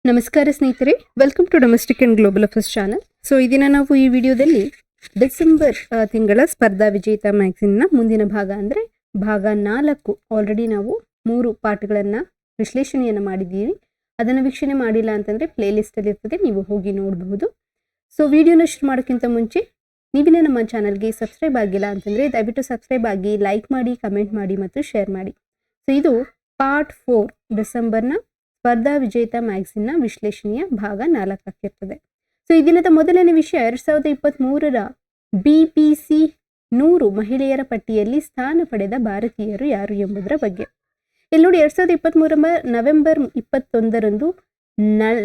ನಮಸ್ಕಾರ ಸ್ನೇಹಿತರೆ, welcome to domestic and global affairs channel. So ಈ ದಿನ ನಾವು ಈ ವಿಡಿಯೋದಲ್ಲಿ ಡಿಸೆಂಬರ್ ತಿಂಗಳ ಸ್ಪರ್ಧಾ ವಿಜೇತ ಮ್ಯಾಗಝಿನ್ನ ಮುಂದಿನ ಭಾಗ ಅಂದರೆ ಭಾಗ 4 ಆಲ್ರೆಡಿ ನಾವು 3 ಪಾಠಗಳನ್ನು ವಿಶ್ಲೇಷಣೆಯನ್ನು ಮಾಡಿದ್ದೀವಿ. ಅದನ್ನು ವೀಕ್ಷಣೆ ಮಾಡಿಲ್ಲ ಅಂತಂದರೆ ಪ್ಲೇಲಿಸ್ಟಲ್ಲಿ ಇರ್ತದೆ, ನೀವು ಹೋಗಿ ನೋಡಬಹುದು. ಸೊ ವಿಡಿಯೋನ ಶುರು ಮಾಡೋಕ್ಕಿಂತ ಮುಂಚೆ ನೀವಿನ ನಮ್ಮ ಚಾನಲ್ಗೆ ಸಬ್ಸ್ಕ್ರೈಬ್ ಆಗಿಲ್ಲ ಅಂತಂದರೆ ದಯವಿಟ್ಟು ಸಬ್ಸ್ಕ್ರೈಬ್ ಆಗಿ, ಲೈಕ್ ಮಾಡಿ, ಕಮೆಂಟ್ ಮಾಡಿ ಮತ್ತು ಶೇರ್ ಮಾಡಿ. ಸೊ ಇದು ಪಾರ್ಟ್ 4 ಡಿಸೆಂಬರ್ನ ಸ್ಪರ್ಧಾ ವಿಜೇತ ಮ್ಯಾಗಝಿನ್ನ ವಿಶ್ಲೇಷಣೆಯ ಭಾಗ 4 ಆಗಿರ್ತದೆ. ಸೊ ಈ ದಿನದ ಮೊದಲನೇ ವಿಷಯ 2023ರ BBC 100 ಮಹಿಳೆಯರ ಪಟ್ಟಿಯಲ್ಲಿ ಸ್ಥಾನ ಪಡೆದ ಭಾರತೀಯರು ಯಾರು ಎಂಬುದರ ಬಗ್ಗೆ. ಇಲ್ಲಿ ನೋಡಿ, 2023 ನವೆಂಬರ್ 21ರಂದು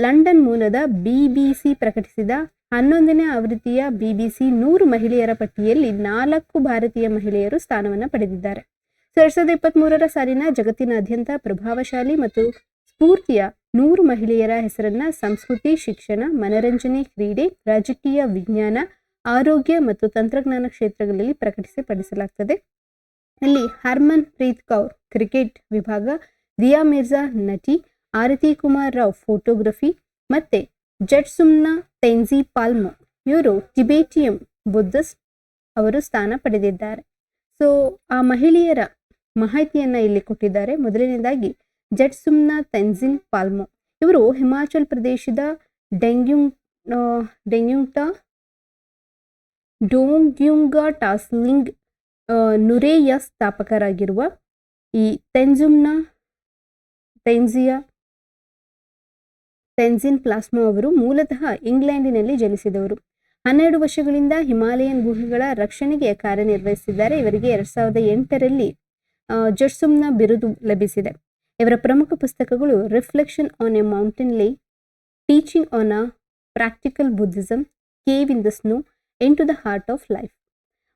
ಲಂಡನ್ ಮೂಲದ BBC ಪ್ರಕಟಿಸಿದ 11ನೇ ಆವೃತ್ತಿಯ BBC 100 ಮಹಿಳೆಯರ ಪಟ್ಟಿಯಲ್ಲಿ 4 ಭಾರತೀಯ ಮಹಿಳೆಯರು ಸ್ಥಾನವನ್ನು ಪಡೆದಿದ್ದಾರೆ. ಸೊ 2023ರ ಸಾಲಿನ ಜಗತ್ತಿನಾದ್ಯಂತ ಪ್ರಭಾವಶಾಲಿ ಮತ್ತು ಸ್ಫೂರ್ತಿಯ 100 ಮಹಿಳೆಯರ ಹೆಸರನ್ನ ಸಂಸ್ಕೃತಿ, ಶಿಕ್ಷಣ, ಮನರಂಜನೆ, ಕ್ರೀಡೆ, ರಾಜಕೀಯ, ವಿಜ್ಞಾನ, ಆರೋಗ್ಯ ಮತ್ತು ತಂತ್ರಜ್ಞಾನ ಕ್ಷೇತ್ರಗಳಲ್ಲಿ ಪ್ರಕಟಿಸಪಡಿಸಲಾಗ್ತದೆ. ಇಲ್ಲಿ ಹರ್ಮನ್ ಪ್ರೀತ್ ಕೌರ್ ಕ್ರಿಕೆಟ್ ವಿಭಾಗ, ದಿಯಾ ಮಿರ್ಜಾ ನಟಿ, ಆರತಿ ಕುಮಾರ್ ರಾವ್ ಫೋಟೋಗ್ರಫಿ ಮತ್ತೆ ಜಟ್ಸುಮ್ನಾ ತೆನ್ಜಿ ಪಾಲ್ಮೋ ಇವರು ಟಿಬೇಟಿಯಂ ಬುದ್ಧಿಸ್ಟ್ ಅವರು ಸ್ಥಾನ ಪಡೆದಿದ್ದಾರೆ. ಸೊ ಆ ಮಹಿಳೆಯರ ಮಾಹಿತಿಯನ್ನ ಇಲ್ಲಿ ಕೊಟ್ಟಿದ್ದಾರೆ. ಮೊದಲನೇದಾಗಿ ಜಟ್ಸುಮ್ನಾ ತೆನ್ಜಿನ್ ಪಾಲ್ಮೋ ಇವರು ಹಿಮಾಚಲ್ ಪ್ರದೇಶದ ಡೋಂಗ್ಯುಂಗಾ ಟಾಸ್ಲಿಂಗ್ ನುರೆಯ ಸ್ಥಾಪಕರಾಗಿರುವ ಈ ತೆನ್ಜಿನ್ ಪ್ಲಾಸ್ಮೋ ಅವರು ಮೂಲತಃ ಇಂಗ್ಲೆಂಡಿನಲ್ಲಿ ಜನಿಸಿದವರು. 12 ವರ್ಷಗಳಿಂದ ಹಿಮಾಲಯನ್ ಗುಹೆಗಳ ರಕ್ಷಣೆಗೆ ಕಾರ್ಯನಿರ್ವಹಿಸಿದ್ದಾರೆ. ಇವರಿಗೆ 2008ರಲ್ಲಿ ಜಟ್ಸುಮ್ನಾ ಬಿರುದು ಲಭಿಸಿದೆ. ಇವರ ಪ್ರಮುಖ ಪುಸ್ತಕಗಳು reflection on a mountain lake, teaching on a practical Buddhism, cave in the snow, into the heart of life.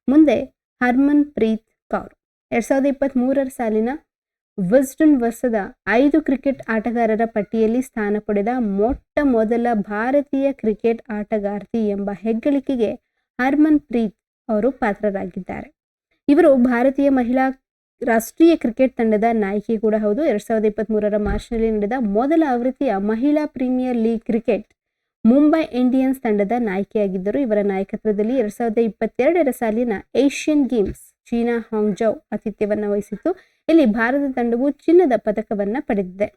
ಮುಂದೆ ಹರ್ಮನ್ ಪ್ರೀತ್ ಕೌರ್ 2023ರ ಸಾಲಿನ ವಿಸ್ಡನ್ ವರ್ಷದ 5 ಕ್ರಿಕೆಟ್ ಆಟಗಾರರ ಪಟ್ಟಿಯಲ್ಲಿ ಸ್ಥಾನ ಪಡೆದ ಮೊಟ್ಟ ಮೊದಲ ಭಾರತೀಯ ಕ್ರಿಕೆಟ್ ಆಟಗಾರ್ತಿ ಎಂಬ ಹೆಗ್ಗಳಿಕೆಗೆ ಹರ್ಮನ್ ಪ್ರೀತ್ ಅವರು ಪಾತ್ರರಾಗಿದ್ದಾರೆ. ಇವರು ಭಾರತೀಯ ಮಹಿಳಾ ರಾಷ್ಟ್ರೀಯ ಕ್ರಿಕೆಟ್ ತಂಡದ ನಾಯಕಿ ಕೂಡ ಹೌದು. 2023ರ ಮಾರ್ಚ್ನಲ್ಲಿ ನಡೆದ ಮೊದಲ ಆವೃತ್ತಿಯ ಮಹಿಳಾ premier league cricket Mumbai Indians ತಂಡದ ನಾಯಕಿಯಾಗಿದ್ದರು. ಇವರ ನಾಯಕತ್ವದಲ್ಲಿ 2022ರ ಸಾಲಿನ ಏಷ್ಯನ್ ಗೇಮ್ಸ್ ಚೀನಾ ಹಾಂಗ್ಜೌ ಆತಿಥ್ಯವನ್ನು ವಹಿಸಿತ್ತು. ಇಲ್ಲಿ ಭಾರತ ತಂಡವು ಚಿನ್ನದ ಪದಕವನ್ನ ಪಡೆದಿದೆ.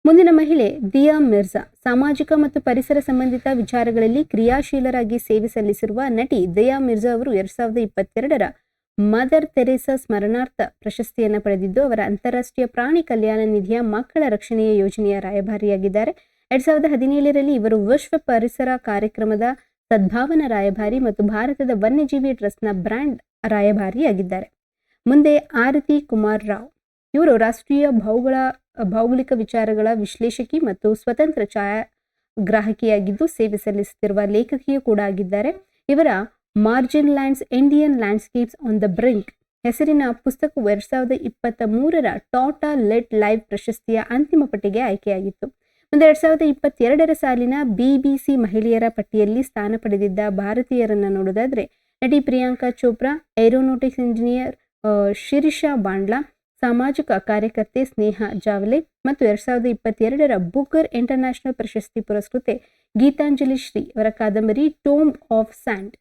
ಮುಂದಿನ ಮಹಿಳೆ ದಿಯಾ ಮಿರ್ಜಾ. ಸಾಮಾಜಿಕ ಮತ್ತು ಪರಿಸರ ಸಂಬಂಧಿತ ವಿಚಾರಗಳಲ್ಲಿ ಕ್ರಿಯಾಶೀಲರಾಗಿ ಸೇವೆ ಸಲ್ಲಿಸಿರುವ ನಟಿ ದಿಯಾ ಮಿರ್ಜಾ ಅವರು 2022ರ ಮದರ್ ತೆರೇಸಾ ಸ್ಮರಣಾರ್ಥ ಪ್ರಶಸ್ತಿಯನ್ನು ಪಡೆದಿದ್ದು, ಅವರ ಅಂತಾರಾಷ್ಟ್ರೀಯ ಪ್ರಾಣಿ ಕಲ್ಯಾಣ ನಿಧಿಯ ಮಕ್ಕಳ ರಕ್ಷಣೆಯ ಯೋಜನೆಯ ರಾಯಭಾರಿಯಾಗಿದ್ದಾರೆ. 2017ರಲ್ಲಿ ಇವರು ವಿಶ್ವ ಪರಿಸರ ಕಾರ್ಯಕ್ರಮದ ಸದ್ಭಾವನಾ ರಾಯಭಾರಿ ಮತ್ತು ಭಾರತದ ವನ್ಯಜೀವಿ ಟ್ರಸ್ಟ್ನ ಬ್ರ್ಯಾಂಡ್ ರಾಯಭಾರಿಯಾಗಿದ್ದಾರೆ. ಮುಂದೆ ಆರತಿ ಕುಮಾರ್ ರಾವ್ ಇವರು ರಾಷ್ಟ್ರೀಯ ಭೌಗೋಳಿಕ ವಿಚಾರಗಳ ವಿಶ್ಲೇಷಕಿ ಮತ್ತು ಸ್ವತಂತ್ರ ಛಾಯಾಗ್ರಾಹಕಿಯಾಗಿದ್ದು ಸೇವೆ ಸಲ್ಲಿಸುತ್ತಿರುವ ಲೇಖಕಿಯೂ ಕೂಡ ಆಗಿದ್ದಾರೆ. ಇವರ margin lands Indian landscapes on the brink ಹೆಸರಿನ ಪುಸ್ತಕವು 2023ರ ಟಾಟಾ ಲೆಟ್ ಲೈವ್ ಪ್ರಶಸ್ತಿಯ ಅಂತಿಮ ಪಟ್ಟಿಗೆ ಆಯ್ಕೆಯಾಗಿತ್ತು. ಮುಂದೆ 2022ರ ಸಾಲಿನ BBC ಮಹಿಳೆಯರ ಪಟ್ಟಿಯಲ್ಲಿ ಸ್ಥಾನ ಪಡೆದಿದ್ದ ಭಾರತೀಯರನ್ನ ನೋಡೋದಾದ್ರೆ ನಟಿ ಪ್ರಿಯಾಂಕಾ ಚೋಪ್ರಾ, ಏರೋನಾಟಿಕ್ಸ್ ಇಂಜಿನಿಯರ್ ಶಿರಿಷಾ ಬಾಂಡ್ಲಾ, ಸಾಮಾಜಿಕ ಕಾರ್ಯಕರ್ತೆ ಸ್ನೇಹಾ ಜಾವಲೆ ಮತ್ತು 2022ರ ಬುಕರ್ ಇಂಟರ್ನ್ಯಾಷನಲ್ ಪ್ರಶಸ್ತಿ ಪುರಸ್ಕೃತೆ ಗೀತಾಂಜಲಿ ಶ್ರೀ ಅವರ ಕಾದಂಬರಿ ಟೋಂಬ್ ಆಫ್ ಸ್ಯಾಂಡ್.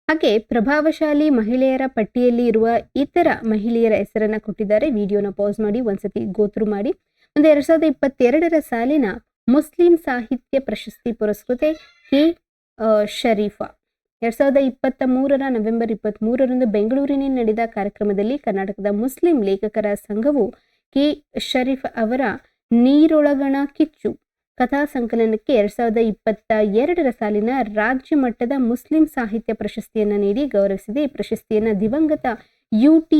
ಹಾಗೆ ಪ್ರಭಾವಶಾಲಿ ಮಹಿಳೆಯರ ಪಟ್ಟಿಯಲ್ಲಿ ಇರುವ ಇತರ ಮಹಿಳೆಯರ ಹೆಸರನ್ನ ಕೊಟ್ಟಿದ್ದಾರೆ. ವಿಡಿಯೋನ ಪಾಸ್ ಮಾಡಿ ಒಂದ್ಸತಿ ಗೋತ್ರು ಮಾಡಿ. ಮುಂದೆ 2022ರ ಸಾಲಿನ ಮುಸ್ಲಿಂ ಸಾಹಿತ್ಯ ಪ್ರಶಸ್ತಿ ಪುರಸ್ಕೃತೆ ಕೆ ಶರೀಫಾ. 2023ರ ನವೆಂಬರ್ 23ರಂದು ಬೆಂಗಳೂರಿನಲ್ಲಿ ನಡೆದ ಕಾರ್ಯಕ್ರಮದಲ್ಲಿ ಕರ್ನಾಟಕದ ಮುಸ್ಲಿಂ ಲೇಖಕರ ಸಂಘವು ಕೆ ಶರೀಫ್ ಅವರ ನೀರೊಳಗಣ ಕಿಚ್ಚು ಕಥಾ ಸಂಕಲನಕ್ಕೆ 2022ರ ಸಾಲಿನ ರಾಜ್ಯ ಮಟ್ಟದ ಮುಸ್ಲಿಂ ಸಾಹಿತ್ಯ ಪ್ರಶಸ್ತಿಯನ್ನು ನೀಡಿ ಗೌರವಿಸಿದೆ. ಈ ಪ್ರಶಸ್ತಿಯನ್ನು ದಿವಂಗತ UT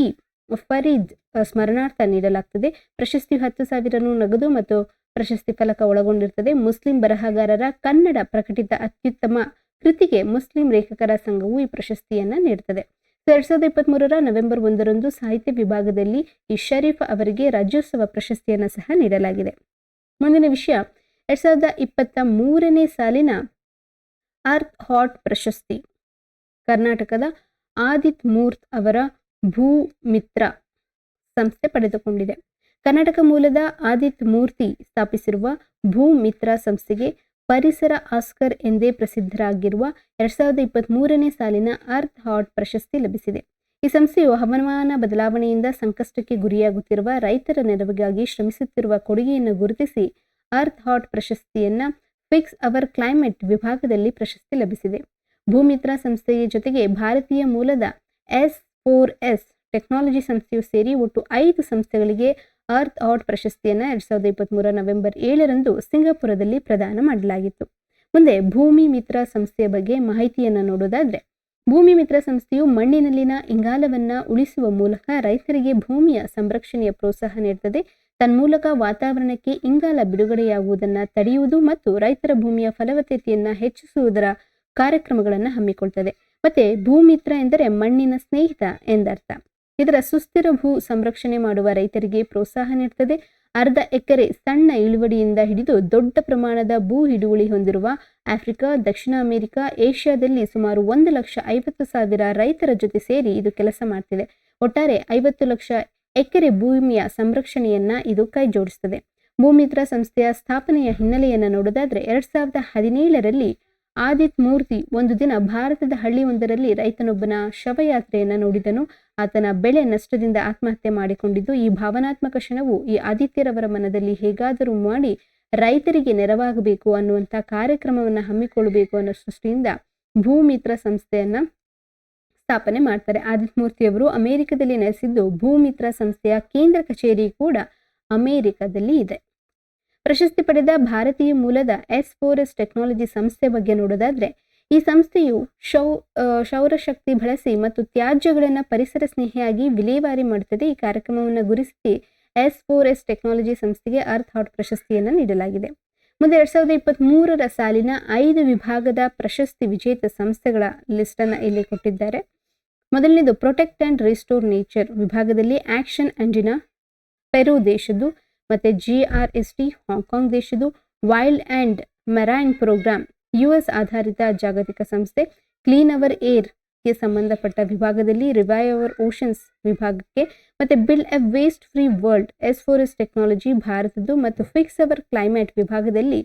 ಫರೀದ್ ಸ್ಮರಣಾರ್ಥ ನೀಡಲಾಗ್ತದೆ. ಪ್ರಶಸ್ತಿ 10,000 ನಗದು ಮತ್ತು ಪ್ರಶಸ್ತಿ ಫಲಕ ಒಳಗೊಂಡಿರುತ್ತದೆ. ಮುಸ್ಲಿಂ ಬರಹಗಾರರ ಕನ್ನಡ ಪ್ರಕಟಿತ ಅತ್ಯುತ್ತಮ ಕೃತಿಗೆ ಮುಸ್ಲಿಂ ಲೇಖಕರ ಸಂಘವು ಈ ಪ್ರಶಸ್ತಿಯನ್ನ ನೀಡುತ್ತದೆ. 2023ರ ನವೆಂಬರ್ 1ರಂದು ಸಾಹಿತ್ಯ ವಿಭಾಗದಲ್ಲಿ ಈ ಶರೀಫ್ ಅವರಿಗೆ ರಾಜ್ಯೋತ್ಸವ ಪ್ರಶಸ್ತಿಯನ್ನು ಸಹ ನೀಡಲಾಗಿದೆ. ಮುಂದಿನ ವಿಷಯ 2023ನೇ ಸಾಲಿನ ಅರ್ತ್ ಹಾಟ್ ಪ್ರಶಸ್ತಿ ಕರ್ನಾಟಕದ ಆದಿತ್ ಮೂರ್ತ್ ಅವರ ಭೂಮಿತ್ರ ಸಂಸ್ಥೆ ಪಡೆದುಕೊಂಡಿದೆ. ಕರ್ನಾಟಕ ಮೂಲದ ಆದಿತ್ ಮೂರ್ತಿ ಸ್ಥಾಪಿಸಿರುವ ಭೂಮಿತ್ರ ಸಂಸ್ಥೆಗೆ ಪರಿಸರ ಆಸ್ಕರ್ ಎಂದೇ ಪ್ರಸಿದ್ಧರಾಗಿರುವ 2023ನೇ ಸಾಲಿನ ಅರ್ತ್ ಹಾಟ್ ಪ್ರಶಸ್ತಿ ಲಭಿಸಿದೆ. ಈ ಸಂಸ್ಥೆಯು ಹವಾಮಾನ ಬದಲಾವಣೆಯಿಂದ ಸಂಕಷ್ಟಕ್ಕೆ ಗುರಿಯಾಗುತ್ತಿರುವ ರೈತರ ನೆರವಿಗಾಗಿ ಶ್ರಮಿಸುತ್ತಿರುವ ಕೊಡುಗೆಯನ್ನು ಗುರುತಿಸಿ ಅರ್ತ್ ಹಾಟ್ ಪ್ರಶಸ್ತಿಯನ್ನ ಫಿಕ್ಸ್ ಅವರ್ ಕ್ಲೈಮೇಟ್ ವಿಭಾಗದಲ್ಲಿ ಪ್ರಶಸ್ತಿ ಲಭಿಸಿದೆ. ಭೂಮಿತ್ರ ಸಂಸ್ಥೆಯ ಜೊತೆಗೆ ಭಾರತೀಯ ಮೂಲದ S4S ಟೆಕ್ನಾಲಜಿ ಸಂಸ್ಥೆಯು ಸೇರಿ ಒಟ್ಟು 5 ಸಂಸ್ಥೆಗಳಿಗೆ ಅರ್ತ್ ಹಾಟ್ ಪ್ರಶಸ್ತಿಯನ್ನು 2023 ನವೆಂಬರ್ 7ರಂದು ಸಿಂಗಾಪುರದಲ್ಲಿ ಪ್ರದಾನ ಮಾಡಲಾಗಿತ್ತು. ಮುಂದೆ ಭೂಮಿ ಮಿತ್ರ ಸಂಸ್ಥೆಯ ಬಗ್ಗೆ ಮಾಹಿತಿಯನ್ನು ನೋಡೋದಾದ್ರೆ, ಭೂಮಿ ಮಿತ್ರ ಸಂಸ್ಥೆಯು ಮಣ್ಣಿನಲ್ಲಿನ ಇಂಗಾಲವನ್ನ ಉಳಿಸುವ ಮೂಲಕ ರೈತರಿಗೆ ಭೂಮಿಯ ಸಂರಕ್ಷಣೆಯ ಪ್ರೋತ್ಸಾಹ ನೀಡುತ್ತದೆ. ತನ್ಮೂಲಕ ವಾತಾವರಣಕ್ಕೆ ಇಂಗಾಲ ಬಿಡುಗಡೆಯಾಗುವುದನ್ನು ತಡೆಯುವುದು ಮತ್ತು ರೈತರ ಭೂಮಿಯ ಫಲವತ್ತತೆಯನ್ನು ಹೆಚ್ಚಿಸುವುದರ ಕಾರ್ಯಕ್ರಮಗಳನ್ನು ಹಮ್ಮಿಕೊಳ್ತದೆ. ಮತ್ತೆ ಭೂಮಿತ್ರ ಎಂದರೆ ಮಣ್ಣಿನ ಸ್ನೇಹಿತ ಎಂದರ್ಥ. ಇದರ ಸುಸ್ಥಿರ ಭೂ ಸಂರಕ್ಷಣೆ ಮಾಡುವ ರೈತರಿಗೆ ಪ್ರೋತ್ಸಾಹ ನೀಡುತ್ತದೆ. ಅರ್ಧ ಎಕರೆ ಸಣ್ಣ ಇಳುವರಿಯಿಂದ ಹಿಡಿದು ದೊಡ್ಡ ಪ್ರಮಾಣದ ಭೂ ಹಿಡುವಳಿ ಹೊಂದಿರುವ ಆಫ್ರಿಕಾ, ದಕ್ಷಿಣ ಅಮೆರಿಕ, ಏಷ್ಯಾದಲ್ಲಿ ಸುಮಾರು 1,50,000 ರೈತರ ಜೊತೆ ಸೇರಿ ಇದು ಕೆಲಸ ಮಾಡ್ತಿದೆ. ಒಟ್ಟಾರೆ 50 ಲಕ್ಷ ಎಕರೆ ಭೂಮಿಯ ಸಂರಕ್ಷಣೆಯನ್ನ ಇದು ಕೈ ಜೋಡಿಸುತ್ತದೆ. ಭೂಮಿತ್ರ ಸಂಸ್ಥೆಯ ಸ್ಥಾಪನೆಯ ಹಿನ್ನೆಲೆಯನ್ನು ನೋಡೋದಾದ್ರೆ, 2017ರಲ್ಲಿ ಆದಿತ್ ಮೂರ್ತಿ ಒಂದು ದಿನ ಭಾರತದ ಹಳ್ಳಿಯೊಂದರಲ್ಲಿ ರೈತನೊಬ್ಬನ ಶವಯಾತ್ರೆಯನ್ನು ನೋಡಿದನು. ಆತನ ಬೆಳೆ ನಷ್ಟದಿಂದ ಆತ್ಮಹತ್ಯೆ ಮಾಡಿಕೊಂಡಿದ್ದು, ಈ ಭಾವನಾತ್ಮಕ ಕ್ಷಣವು ಈ ಆದಿತ್ಯರವರ ಮನದಲ್ಲಿ ಹೇಗಾದರೂ ಮಾಡಿ ರೈತರಿಗೆ ನೆರವಾಗಬೇಕು ಅನ್ನುವಂಥ ಕಾರ್ಯಕ್ರಮವನ್ನು ಹಮ್ಮಿಕೊಳ್ಳಬೇಕು ಅನ್ನೋ ಸೃಷ್ಟಿಯಿಂದ ಭೂಮಿತ್ರ ಸಂಸ್ಥೆಯನ್ನ ಸ್ಥಾಪನೆ ಮಾಡ್ತಾರೆ. ಆದಿತ್ ಮೂರ್ತಿಯವರು ಅಮೆರಿಕದಲ್ಲಿ ನೆಲೆಸಿದ್ದು, ಭೂಮಿತ್ರ ಸಂಸ್ಥೆಯ ಕೇಂದ್ರ ಕಚೇರಿ ಕೂಡ ಅಮೆರಿಕದಲ್ಲಿ ಇದೆ. ಪ್ರಶಸ್ತಿ ಪಡೆದ ಭಾರತೀಯ ಮೂಲದ S4S ಟೆಕ್ನಾಲಜಿ ಸಂಸ್ಥೆ ಬಗ್ಗೆ ನೋಡೋದಾದ್ರೆ, ಈ ಸಂಸ್ಥೆಯು ಸೌರಶಕ್ತಿ ಬಳಸಿ ಮತ್ತು ತ್ಯಾಜ್ಯಗಳನ್ನು ಪರಿಸರ ಸ್ನೇಹಿಯಾಗಿ ವಿಲೇವಾರಿ ಮಾಡುತ್ತದೆ. ಈ ಕಾರ್ಯಕ್ರಮವನ್ನು ಗುರುತಿಸಿ S4S ಟೆಕ್ನಾಲಜಿ ಸಂಸ್ಥೆಗೆ ಅರ್ತ್ ಹಾಟ್ ಪ್ರಶಸ್ತಿಯನ್ನು ನೀಡಲಾಗಿದೆ. ಮುಂದೆ 2023ರ ಸಾಲಿನ 5 ವಿಭಾಗದ ಪ್ರಶಸ್ತಿ ವಿಜೇತ ಸಂಸ್ಥೆಗಳ ಲಿಸ್ಟ್ ಅನ್ನು ಇಲ್ಲಿ ಕೊಟ್ಟಿದ್ದಾರೆ. ಮೊದಲನೇದು ಪ್ರೊಟೆಕ್ಟ್ ಅಂಡ್ ರಿಸ್ಟೋರ್ ನೇಚರ್ ವಿಭಾಗದಲ್ಲಿ ಆಕ್ಷನ್ ಅಂಡಿನಾ ಪೆರು ದೇಶದ್ದು, ಮತ್ತೆ GRST ಹಾಂಗ್ಕಾಂಗ್ ದೇಶದ್ದು, wild and marine programme US ಆಧಾರಿತ ಜಾಗತಿಕ ಸಂಸ್ಥೆ, ಕ್ಲೀನ್ ಅವರ್ ಏರ್ ಗೆ ಸಂಬಂಧಪಟ್ಟ ವಿಭಾಗದಲ್ಲಿ ರಿವೈವ್ ಅವರ್ ಓಷನ್ಸ್ ವಿಭಾಗಕ್ಕೆ, ಮತ್ತೆ build A waste free world S4S technology ಭಾರತದ್ದು, ಮತ್ತು ಫಿಕ್ಸ್ ಅವರ್ ಕ್ಲೈಮೇಟ್ ವಿಭಾಗದಲ್ಲಿ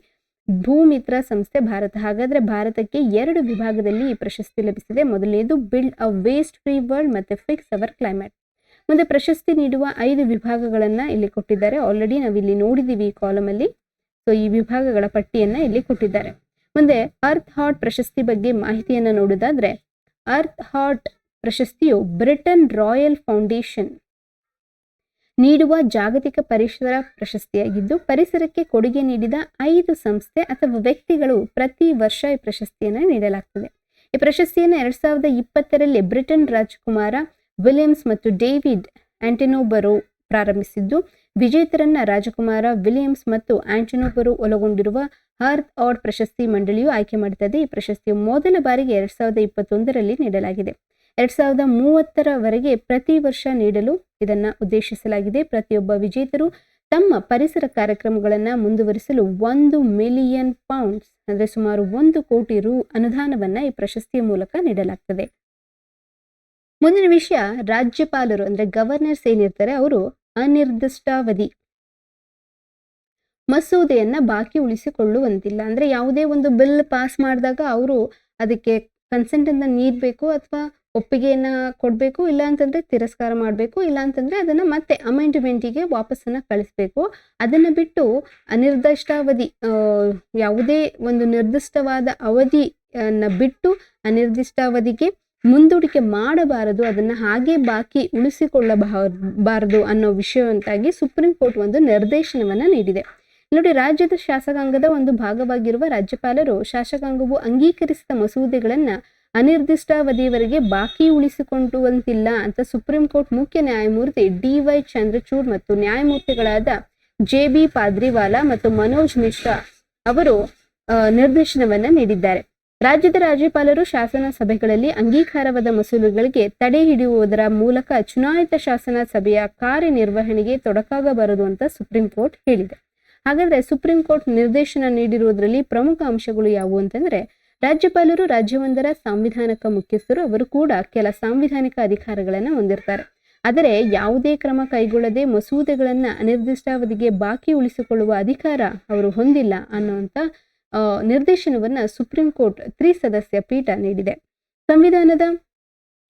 ಭೂಮಿತ್ರ ಸಂಸ್ಥೆ ಭಾರತ. ಹಾಗಾದ್ರೆ ಭಾರತಕ್ಕೆ 2 ವಿಭಾಗದಲ್ಲಿ ಈ ಪ್ರಶಸ್ತಿ ಲಭಿಸಿದೆ. ಮೊದಲನೇದು build a waste free world ಮತ್ತೆ ಫಿಕ್ಸ್ ಅವರ್ ಕ್ಲೈಮೇಟ್. ಮುಂದೆ ಪ್ರಶಸ್ತಿ ನೀಡುವ 5 ವಿಭಾಗಗಳನ್ನ ಇಲ್ಲಿ ಕೊಟ್ಟಿದ್ದಾರೆ. ಆಲ್ರೆಡಿ ನಾವಿಲ್ಲಿ ನೋಡಿದೀವಿ ಈ ಕಾಲಮ್ ಅಲ್ಲಿ. ಸೊ ಈ ವಿಭಾಗಗಳ ಪಟ್ಟಿಯನ್ನ ಇಲ್ಲಿ ಕೊಟ್ಟಿದ್ದಾರೆ. ಮುಂದೆ ಅರ್ತ್ ಹಾಟ್ ಪ್ರಶಸ್ತಿ ಬಗ್ಗೆ ಮಾಹಿತಿಯನ್ನ ನೋಡೋದಾದ್ರೆ, ಅರ್ತ್ ಹಾಟ್ ಪ್ರಶಸ್ತಿಯು ಬ್ರಿಟನ್ ರಾಯಲ್ ಫೌಂಡೇಶನ್ ನೀಡುವ ಜಾಗತಿಕ ಪರಿಸರ ಪ್ರಶಸ್ತಿಯಾಗಿದ್ದು, ಪರಿಸರಕ್ಕೆ ಕೊಡುಗೆ ನೀಡಿದ 5 ಸಂಸ್ಥೆ ಅಥವಾ ವ್ಯಕ್ತಿಗಳು ಪ್ರತಿ ವರ್ಷ ಈ ಪ್ರಶಸ್ತಿಯನ್ನು ನೀಡಲಾಗ್ತದೆ. ಈ ಪ್ರಶಸ್ತಿಯನ್ನು 2020ರಲ್ಲಿ ಬ್ರಿಟನ್ ರಾಜಕುಮಾರ ವಿಲಿಯಮ್ಸ್ ಮತ್ತು ಡೇವಿಡ್ ಆಂಟೆನೋಬರೋ ಪ್ರಾರಂಭಿಸಿದ್ದು, ವಿಜೇತರನ್ನ ರಾಜಕುಮಾರ ವಿಲಿಯಮ್ಸ್ ಮತ್ತು ಆಂಟೆನೋಬರೋ ಒಳಗೊಂಡಿರುವ ಅರ್ತ್ ಹಾಟ್ ಪ್ರಶಸ್ತಿ ಮಂಡಳಿಯು ಆಯ್ಕೆ ಮಾಡುತ್ತದೆ. ಈ ಪ್ರಶಸ್ತಿಯು ಮೊದಲ ಬಾರಿಗೆ 2021ರಲ್ಲಿ ನೀಡಲಾಗಿದೆ. 2030ರವರೆಗೆ ಪ್ರತಿ ವರ್ಷ ನೀಡಲು ಇದನ್ನ ಉದ್ದೇಶಿಸಲಾಗಿದೆ. ಪ್ರತಿಯೊಬ್ಬ ವಿಜೇತರು ತಮ್ಮ ಪರಿಸರ ಕಾರ್ಯಕ್ರಮಗಳನ್ನು ಮುಂದುವರಿಸಲು £1 ಮಿಲಿಯನ್ ಅಂದ್ರೆ ಸುಮಾರು 1 ಕೋಟಿ ರು ಅನುದಾನವನ್ನ ಈ ಪ್ರಶಸ್ತಿಯ ಮೂಲಕ ನೀಡಲಾಗ್ತದೆ. ಮುಂದಿನ ವಿಷಯ, ರಾಜ್ಯಪಾಲರು ಅಂದ್ರೆ ಗವರ್ನರ್ಸ್ ಏನಿರ್ತಾರೆ ಅವರು ಅನಿರ್ದಿಷ್ಟಾವಧಿ ಮಸೂದೆಯನ್ನ ಬಾಕಿ ಉಳಿಸಿಕೊಳ್ಳುವಂತಿಲ್ಲ. ಅಂದ್ರೆ ಯಾವುದೇ ಒಂದು ಬಿಲ್ ಪಾಸ್ ಮಾಡಿದಾಗ ಅವರು ಅದಕ್ಕೆ ಕನ್ಸೆಂಟ್ ಅನ್ನ ನೀಡಬೇಕು ಅಥವಾ ಒಪ್ಪಿಗೆಯನ್ನ ಕೊಡಬೇಕು, ಇಲ್ಲ ಅಂತಂದ್ರೆ ತಿರಸ್ಕಾರ ಮಾಡಬೇಕು, ಇಲ್ಲ ಅಂತಂದ್ರೆ ಅದನ್ನ ಮತ್ತೆ ಅಮೆಂಡ್ಮೆಂಟಿಗೆ ವಾಪಸ್ಸನ್ನ ಕಳಿಸ್ಬೇಕು. ಅದನ್ನ ಬಿಟ್ಟು ಅನಿರ್ದಿಷ್ಟಾವಧಿ ಯಾವುದೇ ಒಂದು ನಿರ್ದಿಷ್ಟವಾದ ಅವಧಿಯನ್ನ ಬಿಟ್ಟು ಅನಿರ್ದಿಷ್ಟಾವಧಿಗೆ ಮುಂದೂಡಿಕೆ ಮಾಡಬಾರದು, ಅದನ್ನ ಹಾಗೆ ಬಾಕಿ ಉಳಿಸಿಕೊಳ್ಳಬಾರದು ಅನ್ನೋ ವಿಷಯವಂತಾಗಿ ಸುಪ್ರೀಂ ಕೋರ್ಟ್ ಒಂದು ನಿರ್ದೇಶನವನ್ನ ನೀಡಿದೆ. ನೋಡಿ, ರಾಜ್ಯದ ಶಾಸಕಾಂಗದ ಒಂದು ಭಾಗವಾಗಿರುವ ರಾಜ್ಯಪಾಲರು ಶಾಸಕಾಂಗವು ಅಂಗೀಕರಿಸಿದ ಮಸೂದೆಗಳನ್ನ ಅನಿರ್ದಿಷ್ಟಾವಧಿಯವರೆಗೆ ಬಾಕಿ ಉಳಿಸಿಕೊಳ್ಳುವಂತಿಲ್ಲ ಅಂತ ಸುಪ್ರೀಂ ಕೋರ್ಟ್ ಮುಖ್ಯ ನ್ಯಾಯಮೂರ್ತಿ DY ಚಂದ್ರಚೂಡ್ ಮತ್ತು ನ್ಯಾಯಮೂರ್ತಿಗಳಾದ JB ಪಾದ್ರಿವಾಲಾ ಮತ್ತು ಮನೋಜ್ ಮಿಶ್ರಾ ಅವರು ನಿರ್ದೇಶನವನ್ನ ನೀಡಿದ್ದಾರೆ. ರಾಜ್ಯದ ರಾಜ್ಯಪಾಲರು ಶಾಸನ ಸಭೆಗಳಲ್ಲಿ ಅಂಗೀಕಾರವಾದ ಮಸೂದೆಗಳಿಗೆ ತಡೆ ಹಿಡಿಯುವುದರ ಮೂಲಕ ಚುನಾಯಿತ ಶಾಸನ ಸಭೆಯ ಕಾರ್ಯನಿರ್ವಹಣೆಗೆ ತೊಡಕಾಗಬಾರದು ಅಂತ ಸುಪ್ರೀಂ ಕೋರ್ಟ್ ಹೇಳಿದೆ. ಹಾಗಾದ್ರೆ ಸುಪ್ರೀಂ ಕೋರ್ಟ್ ನಿರ್ದೇಶನ ನೀಡಿರುವುದರಲ್ಲಿ ಪ್ರಮುಖ ಅಂಶಗಳು ಯಾವುವು ಅಂತಂದ್ರೆ, ರಾಜ್ಯಪಾಲರು ರಾಜ್ಯವೊಂದರ ಸಾಂವಿಧಾನಿಕ ಮುಖ್ಯಸ್ಥರು. ಅವರು ಕೂಡ ಕೆಲ ಸಾಂವಿಧಾನಿಕ ಅಧಿಕಾರಗಳನ್ನು ಹೊಂದಿರ್ತಾರೆ. ಆದರೆ ಯಾವುದೇ ಕ್ರಮ ಕೈಗೊಳ್ಳದೆ ಮಸೂದೆಗಳನ್ನ ಅನಿರ್ದಿಷ್ಟಾವಧಿಗೆ ಬಾಕಿ ಉಳಿಸಿಕೊಳ್ಳುವ ಅಧಿಕಾರ ಅವರು ಹೊಂದಿಲ್ಲ ಅನ್ನುವಂಥ ನಿರ್ದೇಶನವನ್ನ ಸುಪ್ರೀಂ ಕೋರ್ಟ್ ತ್ರಿಸದಸ್ಯ ಪೀಠ ನೀಡಿದೆ. ಸಂವಿಧಾನದ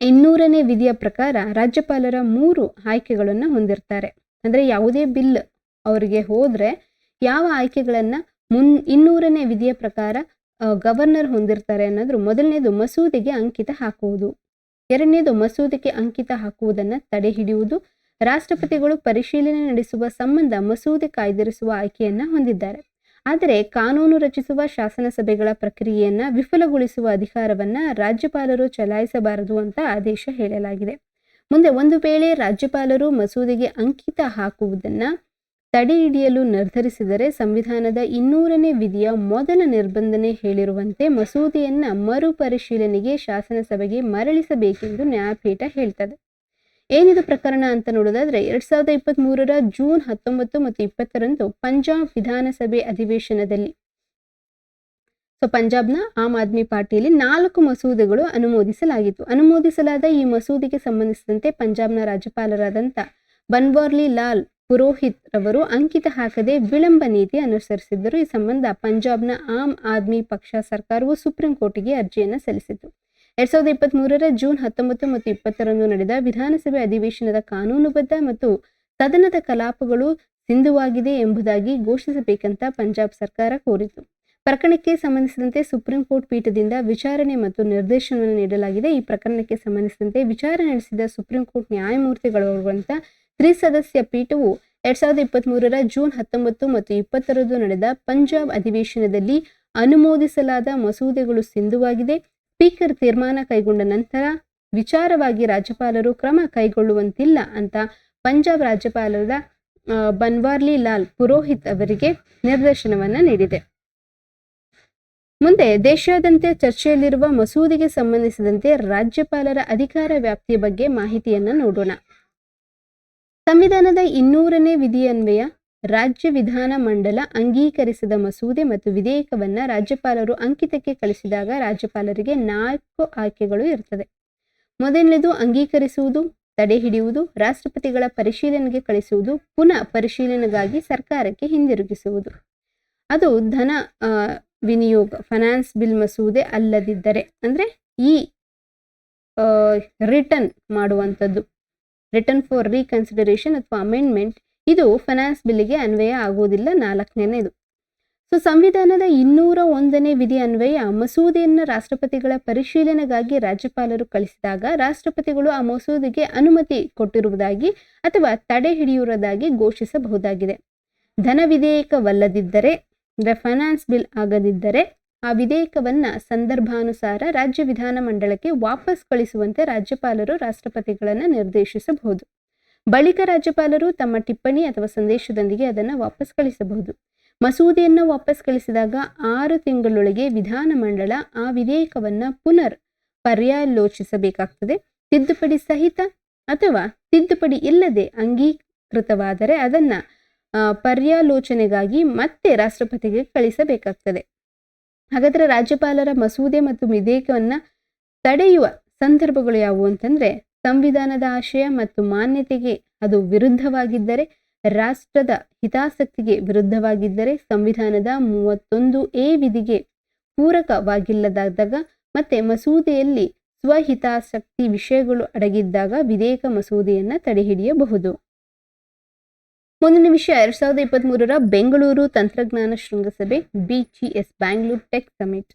200ನೇ ವಿಧಿಯ ಪ್ರಕಾರ ರಾಜ್ಯಪಾಲರ 3 ಆಯ್ಕೆಗಳನ್ನು ಹೊಂದಿರ್ತಾರೆ. ಅಂದ್ರೆ ಯಾವುದೇ ಬಿಲ್ ಅವರಿಗೆ ಹೋದ್ರೆ ಯಾವ ಆಯ್ಕೆಗಳನ್ನ 200ನೇ ವಿಧಿಯ ಪ್ರಕಾರ ಗವರ್ನರ್ ಹೊಂದಿರ್ತಾರೆ ಅನ್ನೋದ್ರ ಮೊದಲನೇದು ಮಸೂದೆಗೆ ಅಂಕಿತ ಹಾಕುವುದು, ಎರಡನೇದು ಮಸೂದೆಗೆ ಅಂಕಿತ ಹಾಕುವುದನ್ನು ತಡೆ ಹಿಡಿಯುವುದು, ರಾಷ್ಟ್ರಪತಿಗಳು ಪರಿಶೀಲನೆ ನಡೆಸುವ ಸಂಬಂಧ ಮಸೂದೆ ಕಾಯ್ದಿರಿಸುವ ಆಯ್ಕೆಯನ್ನ ಹೊಂದಿದ್ದಾರೆ. ಆದರೆ ಕಾನೂನು ರಚಿಸುವ ಶಾಸನಸಭೆಗಳ ಪ್ರಕ್ರಿಯೆಯನ್ನ ವಿಫಲಗೊಳಿಸುವ ಅಧಿಕಾರವನ್ನ ರಾಜ್ಯಪಾಲರು ಚಲಾಯಿಸಬಾರದು ಅಂತ ಆದೇಶ ಹೇಳಲಾಗಿದೆ. ಮುಂದೆ ಒಂದು ವೇಳೆ ರಾಜ್ಯಪಾಲರು ಮಸೂದೆಗೆ ಅಂಕಿತ ಹಾಕುವುದನ್ನ ತಡೆ ಹಿಡಿಯಲು ನಿರ್ಧರಿಸಿದರೆ ಸಂವಿಧಾನದ 200ನೇ ವಿಧಿಯ ಮೊದಲ ನಿರ್ಬಂಧನೆ ಹೇಳಿರುವಂತೆ ಮಸೂದೆಯನ್ನ ಮರುಪರಿಶೀಲನೆಗೆ ಶಾಸನಸಭೆಗೆ ಮರಳಿಸಬೇಕೆಂದು ನ್ಯಾಯಪೀಠ ಹೇಳ್ತದೆ. ಏನಿದು ಪ್ರಕರಣ ಅಂತ ನೋಡೋದಾದ್ರೆ 2023ರ ಜೂನ್ 19 ಮತ್ತು 20ರಂದು ಪಂಜಾಬ್ ವಿಧಾನಸಭೆ ಅಧಿವೇಶನದಲ್ಲಿ ಪಂಜಾಬ್ನ ಆಮ್ ಆದ್ಮಿ ಪಾರ್ಟಿಯಲ್ಲಿ 4 ಮಸೂದೆಗಳು ಅನುಮೋದಿಸಲಾಗಿತ್ತು. ಅನುಮೋದಿಸಲಾದ ಈ ಮಸೂದೆಗೆ ಸಂಬಂಧಿಸಿದಂತೆ ಪಂಜಾಬ್ನ ರಾಜ್ಯಪಾಲರಾದಂಥ ಬನ್ವಾರಿ ಲಾಲ್ ಪುರೋಹಿತ್ ರವರು ಅಂಕಿತ ಹಾಕದೆ ವಿಳಂಬ ನೀತಿ ಅನುಸರಿಸಿದ್ದರು. ಈ ಸಂಬಂಧ ಪಂಜಾಬ್ನ ಆಮ್ ಆದ್ಮಿ ಪಕ್ಷ ಸರ್ಕಾರವು ಸುಪ್ರೀಂ ಕೋರ್ಟಿಗೆ ಅರ್ಜಿಯನ್ನು ಸಲ್ಲಿಸಿತು. 2023ರ ಜೂನ್ 19 ಮತ್ತು 20ರಂದು ನಡೆದ ವಿಧಾನಸಭೆ ಅಧಿವೇಶನದ ಕಾನೂನುಬದ್ಧ ಮತ್ತು ಸದನದ ಕಲಾಪಗಳು ಸಿಂಧುವಾಗಿದೆ ಎಂಬುದಾಗಿ ಘೋಷಿಸಬೇಕಂತ ಪಂಜಾಬ್ ಸರ್ಕಾರ ಕೋರಿತು. ಪ್ರಕರಣಕ್ಕೆ ಸಂಬಂಧಿಸಿದಂತೆ ಸುಪ್ರೀಂ ಕೋರ್ಟ್ ಪೀಠದಿಂದ ವಿಚಾರಣೆ ಮತ್ತು ನಿರ್ದೇಶನವನ್ನು ನೀಡಲಾಗಿದೆ. ಈ ಪ್ರಕರಣಕ್ಕೆ ಸಂಬಂಧಿಸಿದಂತೆ ವಿಚಾರಣೆ ನಡೆಸಿದ ಸುಪ್ರೀಂ ಕೋರ್ಟ್ ನ್ಯಾಯಮೂರ್ತಿಗಳಾಗಿರುವಂಥ ತ್ರಿಸದಸ್ಯ ಪೀಠವು 2023ರ ಜೂನ್ 19 ಮತ್ತು 20ರಂದು ನಡೆದ ಪಂಜಾಬ್ ಅಧಿವೇಶನದಲ್ಲಿ ಅನುಮೋದಿಸಲಾದ ಮಸೂದೆಗಳು ಸಿಂಧುವಾಗಿದೆ. ಸ್ಪೀಕರ್ ತೀರ್ಮಾನ ಕೈಗೊಂಡ ನಂತರ ವಿಚಾರವಾಗಿ ರಾಜ್ಯಪಾಲರು ಕ್ರಮ ಕೈಗೊಳ್ಳುವಂತಿಲ್ಲ ಅಂತ ಪಂಜಾಬ್ ರಾಜ್ಯಪಾಲರ ಬನ್ವಾರಿ ಲಾಲ್ ಪುರೋಹಿತ್ ಅವರಿಗೆ ನಿರ್ದೇಶನವನ್ನ ನೀಡಿದೆ. ಮುಂದೆ ದೇಶಾದ್ಯಂತ ಚರ್ಚೆಯಲ್ಲಿರುವ ಮಸೂದೆಗೆ ಸಂಬಂಧಿಸಿದಂತೆ ರಾಜ್ಯಪಾಲರ ಅಧಿಕಾರ ವ್ಯಾಪ್ತಿಯ ಬಗ್ಗೆ ಮಾಹಿತಿಯನ್ನ ನೋಡೋಣ. ಸಂವಿಧಾನದ 200ನೇ ವಿಧಿಯನ್ವಯ ರಾಜ್ಯ ವಿಧಾನ ಮಂಡಲ ಅಂಗೀಕರಿಸಿದ ಮಸೂದೆ ಮತ್ತು ವಿಧೇಯಕವನ್ನ ರಾಜ್ಯಪಾಲರು ಅಂಕಿತಕ್ಕೆ ಕಳಿಸಿದಾಗ ರಾಜ್ಯಪಾಲರಿಗೆ 4 ಆಯ್ಕೆಗಳು ಇರ್ತದೆ. ಮೊದಲನೇದು ಅಂಗೀಕರಿಸುವುದು, ತಡೆ ಹಿಡಿಯುವುದು, ರಾಷ್ಟ್ರಪತಿಗಳ ಪರಿಶೀಲನೆಗೆ ಕಳಿಸುವುದು, ಪುನಃ ಪರಿಶೀಲನೆಗಾಗಿ ಸರ್ಕಾರಕ್ಕೆ ಹಿಂದಿರುಗಿಸುವುದು. ಅದು ಧನ ವಿನಿಯೋಗ ಫೈನಾನ್ಸ್ ಬಿಲ್ ಮಸೂದೆ ಅಲ್ಲದಿದ್ದರೆ ಅಂದ್ರೆ ಈ ರಿಟರ್ನ್ ಮಾಡುವಂಥದ್ದು, ರಿಟರ್ನ್ ಫಾರ್ ರೀಕನ್ಸಿಡರೇಷನ್ ಅಥವಾ ಅಮೆಂಡ್ಮೆಂಟ್, ಇದು ಫೈನಾನ್ಸ್ ಬಿಲ್ಗೆ ಅನ್ವಯ ಆಗುವುದಿಲ್ಲ. 4ನೇದು. ಸಂವಿಧಾನದ 201ನೇ ವಿಧಿ ಅನ್ವಯ ಮಸೂದೆಯನ್ನು ರಾಷ್ಟ್ರಪತಿಗಳ ಪರಿಶೀಲನೆಗಾಗಿ ರಾಜ್ಯಪಾಲರು ಕಳಿಸಿದಾಗ ರಾಷ್ಟ್ರಪತಿಗಳು ಆ ಮಸೂದೆಗೆ ಅನುಮತಿ ಕೊಟ್ಟಿರುವುದಾಗಿ ಅಥವಾ ತಡೆ ಹಿಡಿಯುವುದಾಗಿ ಘೋಷಿಸಬಹುದಾಗಿದೆ. ಧನ ವಿಧೇಯಕವಲ್ಲದಿದ್ದರೆ ಅಂದ್ರೆ ಫೈನಾನ್ಸ್ ಬಿಲ್ ಆಗದಿದ್ದರೆ ಆ ವಿಧೇಯಕವನ್ನ ಸಂದರ್ಭಾನುಸಾರ ರಾಜ್ಯ ವಿಧಾನ ಮಂಡಲಕ್ಕೆ ವಾಪಸ್ ಕಳಿಸುವಂತೆ ರಾಜ್ಯಪಾಲರು ರಾಷ್ಟ್ರಪತಿಗಳನ್ನು ನಿರ್ದೇಶಿಸಬಹುದು. ಬಳಿಕ ರಾಜ್ಯಪಾಲರು ತಮ್ಮ ಟಿಪ್ಪಣಿ ಅಥವಾ ಸಂದೇಶದೊಂದಿಗೆ ಅದನ್ನು ವಾಪಸ್ ಕಳಿಸಬಹುದು. ಮಸೂದೆಯನ್ನು ವಾಪಸ್ ಕಳಿಸಿದಾಗ 6 ತಿಂಗಳೊಳಗೆ ವಿಧಾನ ಮಂಡಲ ಆ ವಿಧೇಯಕವನ್ನ ಪುನರ್ ಪರ್ಯಾಲೋಚಿಸಬೇಕಾಗ್ತದೆ. ತಿದ್ದುಪಡಿ ಸಹಿತ ಅಥವಾ ತಿದ್ದುಪಡಿ ಇಲ್ಲದೆ ಅಂಗೀಕೃತವಾದರೆ ಅದನ್ನ ಪರ್ಯಾಲೋಚನೆಗಾಗಿ ಮತ್ತೆ ರಾಷ್ಟ್ರಪತಿಗೆ ಕಳಿಸಬೇಕಾಗ್ತದೆ. ಹಾಗಾದ್ರೆ ರಾಜ್ಯಪಾಲರ ಮಸೂದೆ ಮತ್ತು ವಿಧೇಯಕವನ್ನ ತಡೆಯುವ ಸಂದರ್ಭಗಳು ಯಾವುವು ಅಂತಂದ್ರೆ ಸಂವಿಧಾನದ ಆಶಯ ಮತ್ತು ಮಾನ್ಯತೆಗೆ ಅದು ವಿರುದ್ಧವಾಗಿದ್ದರೆ, ರಾಷ್ಟ್ರದ ಹಿತಾಸಕ್ತಿಗೆ ವಿರುದ್ಧವಾಗಿದ್ದರೆ, ಸಂವಿಧಾನದ 31A ವಿಧಿಗೆ ಪೂರಕವಾಗಿಲ್ಲದಾದಾಗ ಮತ್ತೆ ಮಸೂದೆಯಲ್ಲಿ ಸ್ವಹಿತಾಸಕ್ತಿ ವಿಷಯಗಳು ಅಡಗಿದ್ದಾಗ ವಿಧೇಯಕ ಮಸೂದೆಯನ್ನ ತಡೆಹಿಡಿಯಬಹುದು. ಮುಂದಿನ ವಿಷಯ 2023ರ ಬೆಂಗಳೂರು ತಂತ್ರಜ್ಞಾನ ಶೃಂಗಸಭೆ BTS ಬ್ಯಾಂಗ್ಳೂರ್ ಟೆಕ್ ಸಮಿಟ್.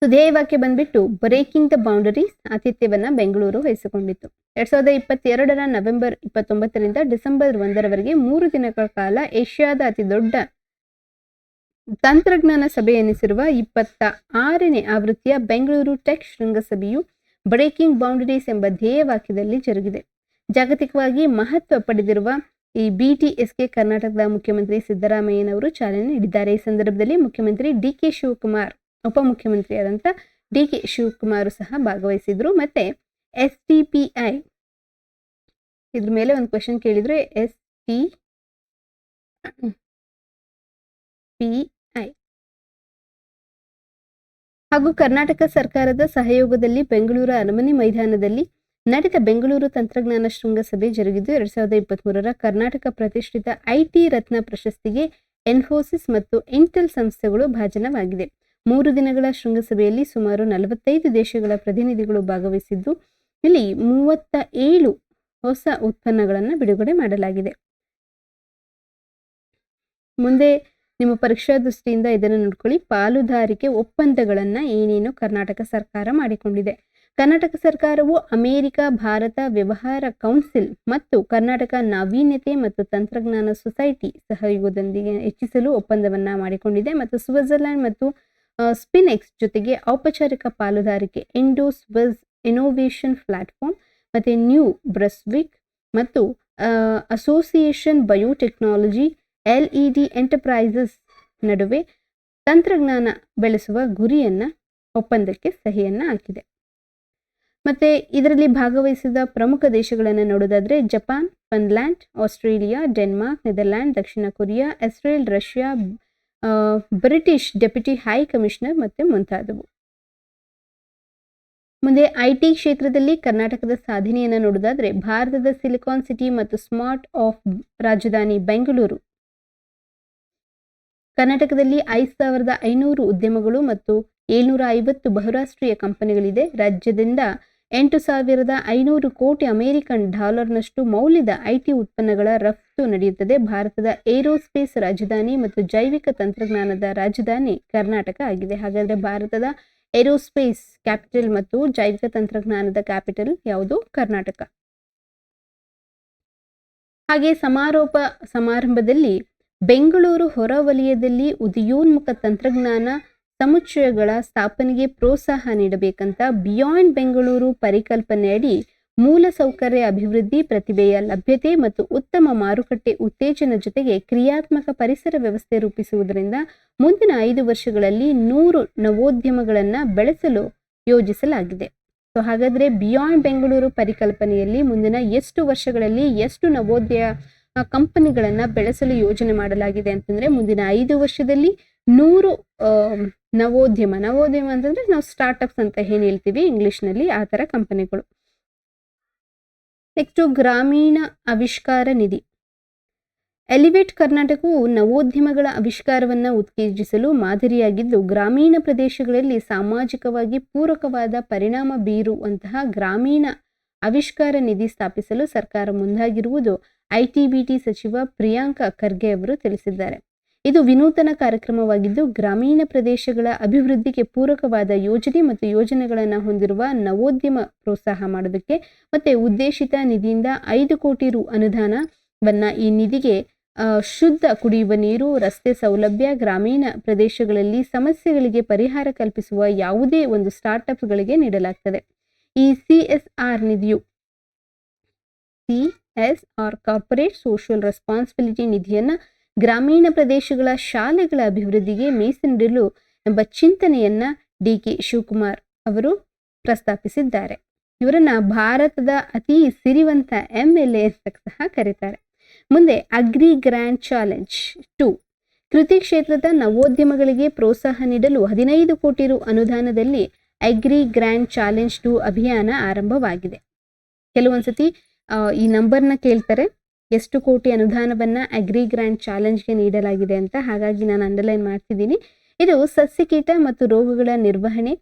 ಧ್ಯೇಯವಾಕ್ಯ ಬಂದ್ಬಿಟ್ಟು ಬ್ರೇಕಿಂಗ್ ದ ಬೌಂಡರೀಸ್. ಆತಿಥ್ಯವನ್ನ ಬೆಂಗಳೂರು ವಹಿಸಿಕೊಂಡಿತ್ತು. 2022ರ ನವೆಂಬರ್ 29ರಿಂದ ಡಿಸೆಂಬರ್ 1ರವರೆಗೆ 3 ದಿನಗಳ ಕಾಲ ಏಷ್ಯಾದ ಅತಿ ದೊಡ್ಡ ತಂತ್ರಜ್ಞಾನ ಸಭೆ ಎನಿಸಿರುವ 26ನೇ ಆವೃತ್ತಿಯ ಬೆಂಗಳೂರು ಟೆಕ್ ಶೃಂಗಸಭೆಯು ಬ್ರೇಕಿಂಗ್ ಬೌಂಡರೀಸ್ ಎಂಬ ಧ್ಯೇಯವಾಕ್ಯದಲ್ಲಿ ಜರುಗಿದೆ. ಜಾಗತಿಕವಾಗಿ ಮಹತ್ವ ಪಡೆದಿರುವ ಈ BTSಗೆ ಕರ್ನಾಟಕದ ಮುಖ್ಯಮಂತ್ರಿ ಸಿದ್ದರಾಮಯ್ಯನವರು ಚಾಲನೆ ನೀಡಿದ್ದಾರೆ. ಈ ಸಂದರ್ಭದಲ್ಲಿ ಮುಖ್ಯಮಂತ್ರಿ DK ಶಿವಕುಮಾರ್, ಉಪಮುಖ್ಯಮಂತ್ರಿಯಾದಂಥ DK ಶಿವಕುಮಾರ್ ಸಹ ಭಾಗವಹಿಸಿದ್ರು. ಮತ್ತೆ STPI ಇದ್ರ ಮೇಲೆ ಒಂದು ಕ್ವೆಶನ್ ಕೇಳಿದ್ರು. STPI ಹಾಗೂ ಕರ್ನಾಟಕ ಸರ್ಕಾರದ ಸಹಯೋಗದಲ್ಲಿ ಬೆಂಗಳೂರು ಅರಮನೆ ಮೈದಾನದಲ್ಲಿ ನಡೆದ ಬೆಂಗಳೂರು ತಂತ್ರಜ್ಞಾನ ಶೃಂಗಸಭೆ ಜರುಗಿದ್ದು 2023ರ ಕರ್ನಾಟಕ ಪ್ರತಿಷ್ಠಿತ ಐಟಿ ರತ್ನ ಪ್ರಶಸ್ತಿಗೆ ಇನ್ಫೋಸಿಸ್ ಮತ್ತು ಇಂಟೆಲ್ ಸಂಸ್ಥೆಗಳು ಭಾಜನವಾಗಿದೆ. 3 ದಿನಗಳ ಶೃಂಗಸಭೆಯಲ್ಲಿ ಸುಮಾರು 45 ದೇಶಗಳ ಪ್ರತಿನಿಧಿಗಳು ಭಾಗವಹಿಸಿದ್ದು, ಇಲ್ಲಿ 37 ಹೊಸ ಉತ್ಪನ್ನಗಳನ್ನು ಬಿಡುಗಡೆ ಮಾಡಲಾಗಿದೆ. ಮುಂದೆ ನಿಮ್ಮ ಪರೀಕ್ಷಾ ದೃಷ್ಟಿಯಿಂದ ಇದನ್ನು ನೋಡ್ಕೊಳ್ಳಿ. ಪಾಲುದಾರಿಕೆ ಒಪ್ಪಂದಗಳನ್ನು ಏನೇನು ಕರ್ನಾಟಕ ಸರ್ಕಾರ ಮಾಡಿಕೊಂಡಿದೆ. ಕರ್ನಾಟಕ ಸರ್ಕಾರವು ಅಮೆರಿಕ ಭಾರತ ವ್ಯವಹಾರ ಕೌನ್ಸಿಲ್ ಮತ್ತು ಕರ್ನಾಟಕ ನಾವೀನ್ಯತೆ ಮತ್ತು ತಂತ್ರಜ್ಞಾನ ಸೊಸೈಟಿ ಸಹಯೋಗದೊಂದಿಗೆ ಹೆಚ್ಚಿಸಲು ಒಪ್ಪಂದವನ್ನ ಮಾಡಿಕೊಂಡಿದೆ ಮತ್ತು ಸ್ವಿಟ್ಜರ್ಲೆಂಡ್ ಮತ್ತು ಸ್ಪಿನೆಕ್ಸ್ ಜೊತೆಗೆ ಔಪಚಾರಿಕ ಪಾಲುದಾರಿಕೆ ಇಂಡೋ ಸ್ವಿಸ್ ಇನೋವೇಷನ್ ಪ್ಲಾಟ್ಫಾರ್ಮ್ ಮತ್ತು ನ್ಯೂ ಬ್ರಸ್ವಿಕ್ ಮತ್ತು ಅಸೋಸಿಯೇಷನ್ ಬಯೋಟೆಕ್ನಾಲಜಿ ಎಲ್ಇಡಿ ಎಂಟರ್ಪ್ರೈಸಸ್ ನಡುವೆ ತಂತ್ರಜ್ಞಾನ ಬೆಳೆಸುವ ಗುರಿಯನ್ನ ಒಪ್ಪಂದಕ್ಕೆ ಸಹಿಯನ್ನ ಹಾಕಿದೆ. ಮತ್ತೆ ಇದರಲ್ಲಿ ಭಾಗವಹಿಸಿದ ಪ್ರಮುಖ ದೇಶಗಳನ್ನು ನೋಡೋದಾದ್ರೆ Japan, Finland, Australia, Denmark, Netherland, ದಕ್ಷಿಣ Korea, Israel, Russia, British deputy high commissioner ಮತ್ತೆ ಮುಂತಾದವು. ಮುಂದೆ ಐಟಿ ಕ್ಷೇತ್ರದಲ್ಲಿ ಕರ್ನಾಟಕದ ಸಾಧನೆಯನ್ನು ನೋಡೋದಾದ್ರೆ ಭಾರತದ ಸಿಲಿಕಾನ್ ಸಿಟಿ ಮತ್ತು ಸ್ಮಾರ್ಟ್ ಆಫ್ ರಾಜಧಾನಿ ಬೆಂಗಳೂರು. ಕರ್ನಾಟಕದಲ್ಲಿ 5,500 ಉದ್ಯಮಗಳು ಮತ್ತು 750 ಬಹುರಾಷ್ಟ್ರೀಯ ಕಂಪನಿಗಳಿದೆ. ರಾಜ್ಯದಿಂದ 8,500 ಕೋಟಿ ಅಮೆರಿಕನ್ ಡಾಲರ್ನಷ್ಟು ಮೌಲ್ಯದ ಐಟಿ ಉತ್ಪನ್ನಗಳ ರಫ್ತು ನಡೆಯುತ್ತದೆ. ಭಾರತದ ಏರೋಸ್ಪೇಸ್ ರಾಜಧಾನಿ ಮತ್ತು ಜೈವಿಕ ತಂತ್ರಜ್ಞಾನದ ರಾಜಧಾನಿ ಕರ್ನಾಟಕ ಆಗಿದೆ. ಹಾಗಾದರೆ ಭಾರತದ ಏರೋಸ್ಪೇಸ್ ಕ್ಯಾಪಿಟಲ್ ಮತ್ತು ಜೈವಿಕ ತಂತ್ರಜ್ಞಾನದ ಕ್ಯಾಪಿಟಲ್ ಯಾವುದು? ಕರ್ನಾಟಕ. ಹಾಗೆ ಸಮಾರೋಪ ಸಮಾರಂಭದಲ್ಲಿ ಬೆಂಗಳೂರು ಹೊರವಲಯದಲ್ಲಿ ಉದಯೋನ್ಮುಖ ತಂತ್ರಜ್ಞಾನ ಸಮುಚ್ಚಯಗಳ ಸ್ಥಾಪನೆಗೆ ಪ್ರೋತ್ಸಾಹ ನೀಡಬೇಕಂತ ಬಿಯಾಂಡ್ ಬೆಂಗಳೂರು ಪರಿಕಲ್ಪನೆಯಡಿ ಮೂಲಸೌಕರ್ಯ ಅಭಿವೃದ್ಧಿ, ಪ್ರತಿಭೆಯ ಲಭ್ಯತೆ ಮತ್ತು ಉತ್ತಮ ಮಾರುಕಟ್ಟೆ ಉತ್ತೇಜನ ಜೊತೆಗೆ ಕ್ರಿಯಾತ್ಮಕ ಪರಿಸರ ವ್ಯವಸ್ಥೆ ರೂಪಿಸುವುದರಿಂದ ಮುಂದಿನ 5 ವರ್ಷಗಳಲ್ಲಿ 100 ನವೋದ್ಯಮಗಳನ್ನು ಬೆಳೆಸಲು ಯೋಜಿಸಲಾಗಿದೆ. ಸೊ ಹಾಗಾದ್ರೆ ಬಿಯಾಂಡ್ ಬೆಂಗಳೂರು ಪರಿಕಲ್ಪನೆಯಲ್ಲಿ ಮುಂದಿನ ಎಷ್ಟು ವರ್ಷಗಳಲ್ಲಿ ಎಷ್ಟು ನವೋದ್ಯಮ ಕಂಪನಿಗಳನ್ನ ಬೆಳೆಸಲು ಯೋಜನೆ ಮಾಡಲಾಗಿದೆ ಅಂತಂದ್ರೆ ಮುಂದಿನ 5 ವರ್ಷದಲ್ಲಿ 100 ನವೋದ್ಯಮ ಅಂತಂದ್ರೆ ನಾವು ಸ್ಟಾರ್ಟ್ಅಪ್ಸ್ ಅಂತ ಏನ್ ಹೇಳ್ತೀವಿ ಇಂಗ್ಲಿಷ್ನಲ್ಲಿ, ಆ ತರ ಕಂಪನಿಗಳು. ನೆಕ್ಸ್ಟ್ ಗ್ರಾಮೀಣ ಆವಿಷ್ಕಾರ ನಿಧಿ. ಎಲಿವೇಟ್ ಕರ್ನಾಟಕವು ನವೋದ್ಯಮಗಳ ಆವಿಷ್ಕಾರವನ್ನು ಉತ್ತೇಜಿಸಲು ಮಾದರಿಯಾಗಿದ್ದು, ಗ್ರಾಮೀಣ ಪ್ರದೇಶಗಳಲ್ಲಿ ಸಾಮಾಜಿಕವಾಗಿ ಪೂರಕವಾದ ಪರಿಣಾಮ ಬೀರುವಂತಹ ಗ್ರಾಮೀಣ ಆವಿಷ್ಕಾರ ನಿಧಿ ಸ್ಥಾಪಿಸಲು ಸರ್ಕಾರ ಮುಂದಾಗಿರುವುದು ಐಟಿ-ಬಿಟಿ ಸಚಿವ ಪ್ರಿಯಾಂಕ ಖರ್ಗೆ ಅವರು ತಿಳಿಸಿದ್ದಾರೆ. ಇದು ವಿನೂತನ ಕಾರ್ಯಕ್ರಮವಾಗಿದ್ದು, ಗ್ರಾಮೀಣ ಪ್ರದೇಶಗಳ ಅಭಿವೃದ್ಧಿಗೆ ಪೂರಕವಾದ ಯೋಜನೆ ಮತ್ತು ಯೋಜನೆಗಳನ್ನು ಹೊಂದಿರುವ ನವೋದ್ಯಮ ಪ್ರೋತ್ಸಾಹ ಮಾಡೋದಕ್ಕೆ ಮತ್ತೆ ಉದ್ದೇಶಿತ ನಿಧಿಯಿಂದ 5 ಕೋಟಿ ರು ಅನುದಾನವನ್ನ ಈ ನಿಧಿಗೆ ಶುದ್ಧ ಕುಡಿಯುವ ನೀರು, ರಸ್ತೆ ಸೌಲಭ್ಯ, ಗ್ರಾಮೀಣ ಪ್ರದೇಶಗಳಲ್ಲಿ ಸಮಸ್ಯೆಗಳಿಗೆ ಪರಿಹಾರ ಕಲ್ಪಿಸುವ ಯಾವುದೇ ಒಂದು ಸ್ಟಾರ್ಟ್ಅಪ್ಗಳಿಗೆ ನೀಡಲಾಗ್ತದೆ. ಈ ಸಿಎಸ್ಆರ್ ನಿಧಿಯು ಕಾರ್ಪೊರೇಟ್ ಸೋಷಿಯಲ್ ರೆಸ್ಪಾನ್ಸಿಬಿಲಿಟಿ ನಿಧಿಯನ್ನ ಗ್ರಾಮೀಣ ಪ್ರದೇಶಗಳ ಶಾಲೆಗಳ ಅಭಿವೃದ್ಧಿಗೆ ಮೀಸಲಿಡಲು ಎಂಬ ಚಿಂತನೆಯನ್ನ ಡಿ.ಕೆ. ಶಿವಕುಮಾರ್ ಅವರು ಪ್ರಸ್ತಾಪಿಸಿದ್ದಾರೆ. ಇವರನ್ನ ಭಾರತದ ಅತಿ ಸಿರಿವಂತ MLA ಅಂತ ಸಹ ಕರೀತಾರೆ. ಮುಂದೆ ಅಗ್ರಿ ಗ್ರ್ಯಾಂಡ್ ಚಾಲೆಂಜ್ 2 ಕೃಷಿ ಕ್ಷೇತ್ರದ ನವೋದ್ಯಮಗಳಿಗೆ ಪ್ರೋತ್ಸಾಹ ನೀಡಲು 15 ಕೋಟಿ ರು ಅನುದಾನದಲ್ಲಿ ಅಗ್ರಿ ಗ್ರ್ಯಾಂಡ್ ಚಾಲೆಂಜ್ 2 ಅಭಿಯಾನ ಆರಂಭವಾಗಿದೆ. ಕೆಲವೊಂದ್ಸತಿ ಈ ನಂಬರ್ನ ಕೇಳ್ತಾರೆ, ಎಷ್ಟು ಕೋಟಿ ಅನುದಾನವನ್ನ ಅಗ್ರಿ ಗ್ರ್ಯಾಂಡ್ ಚಾಲೆಂಜ್ಗೆ ನೀಡಲಾಗಿದೆ ಅಂತ. ಹಾಗಾಗಿ ನಾನು ಅಂಡರ್ಲೈನ್ ಮಾಡ್ತಿದ್ದೀನಿ. ಇದು ಸಸ್ಯಕೀಟ ಮತ್ತು ರೋಗಗಳ ನಿರ್ವಹಣೆ,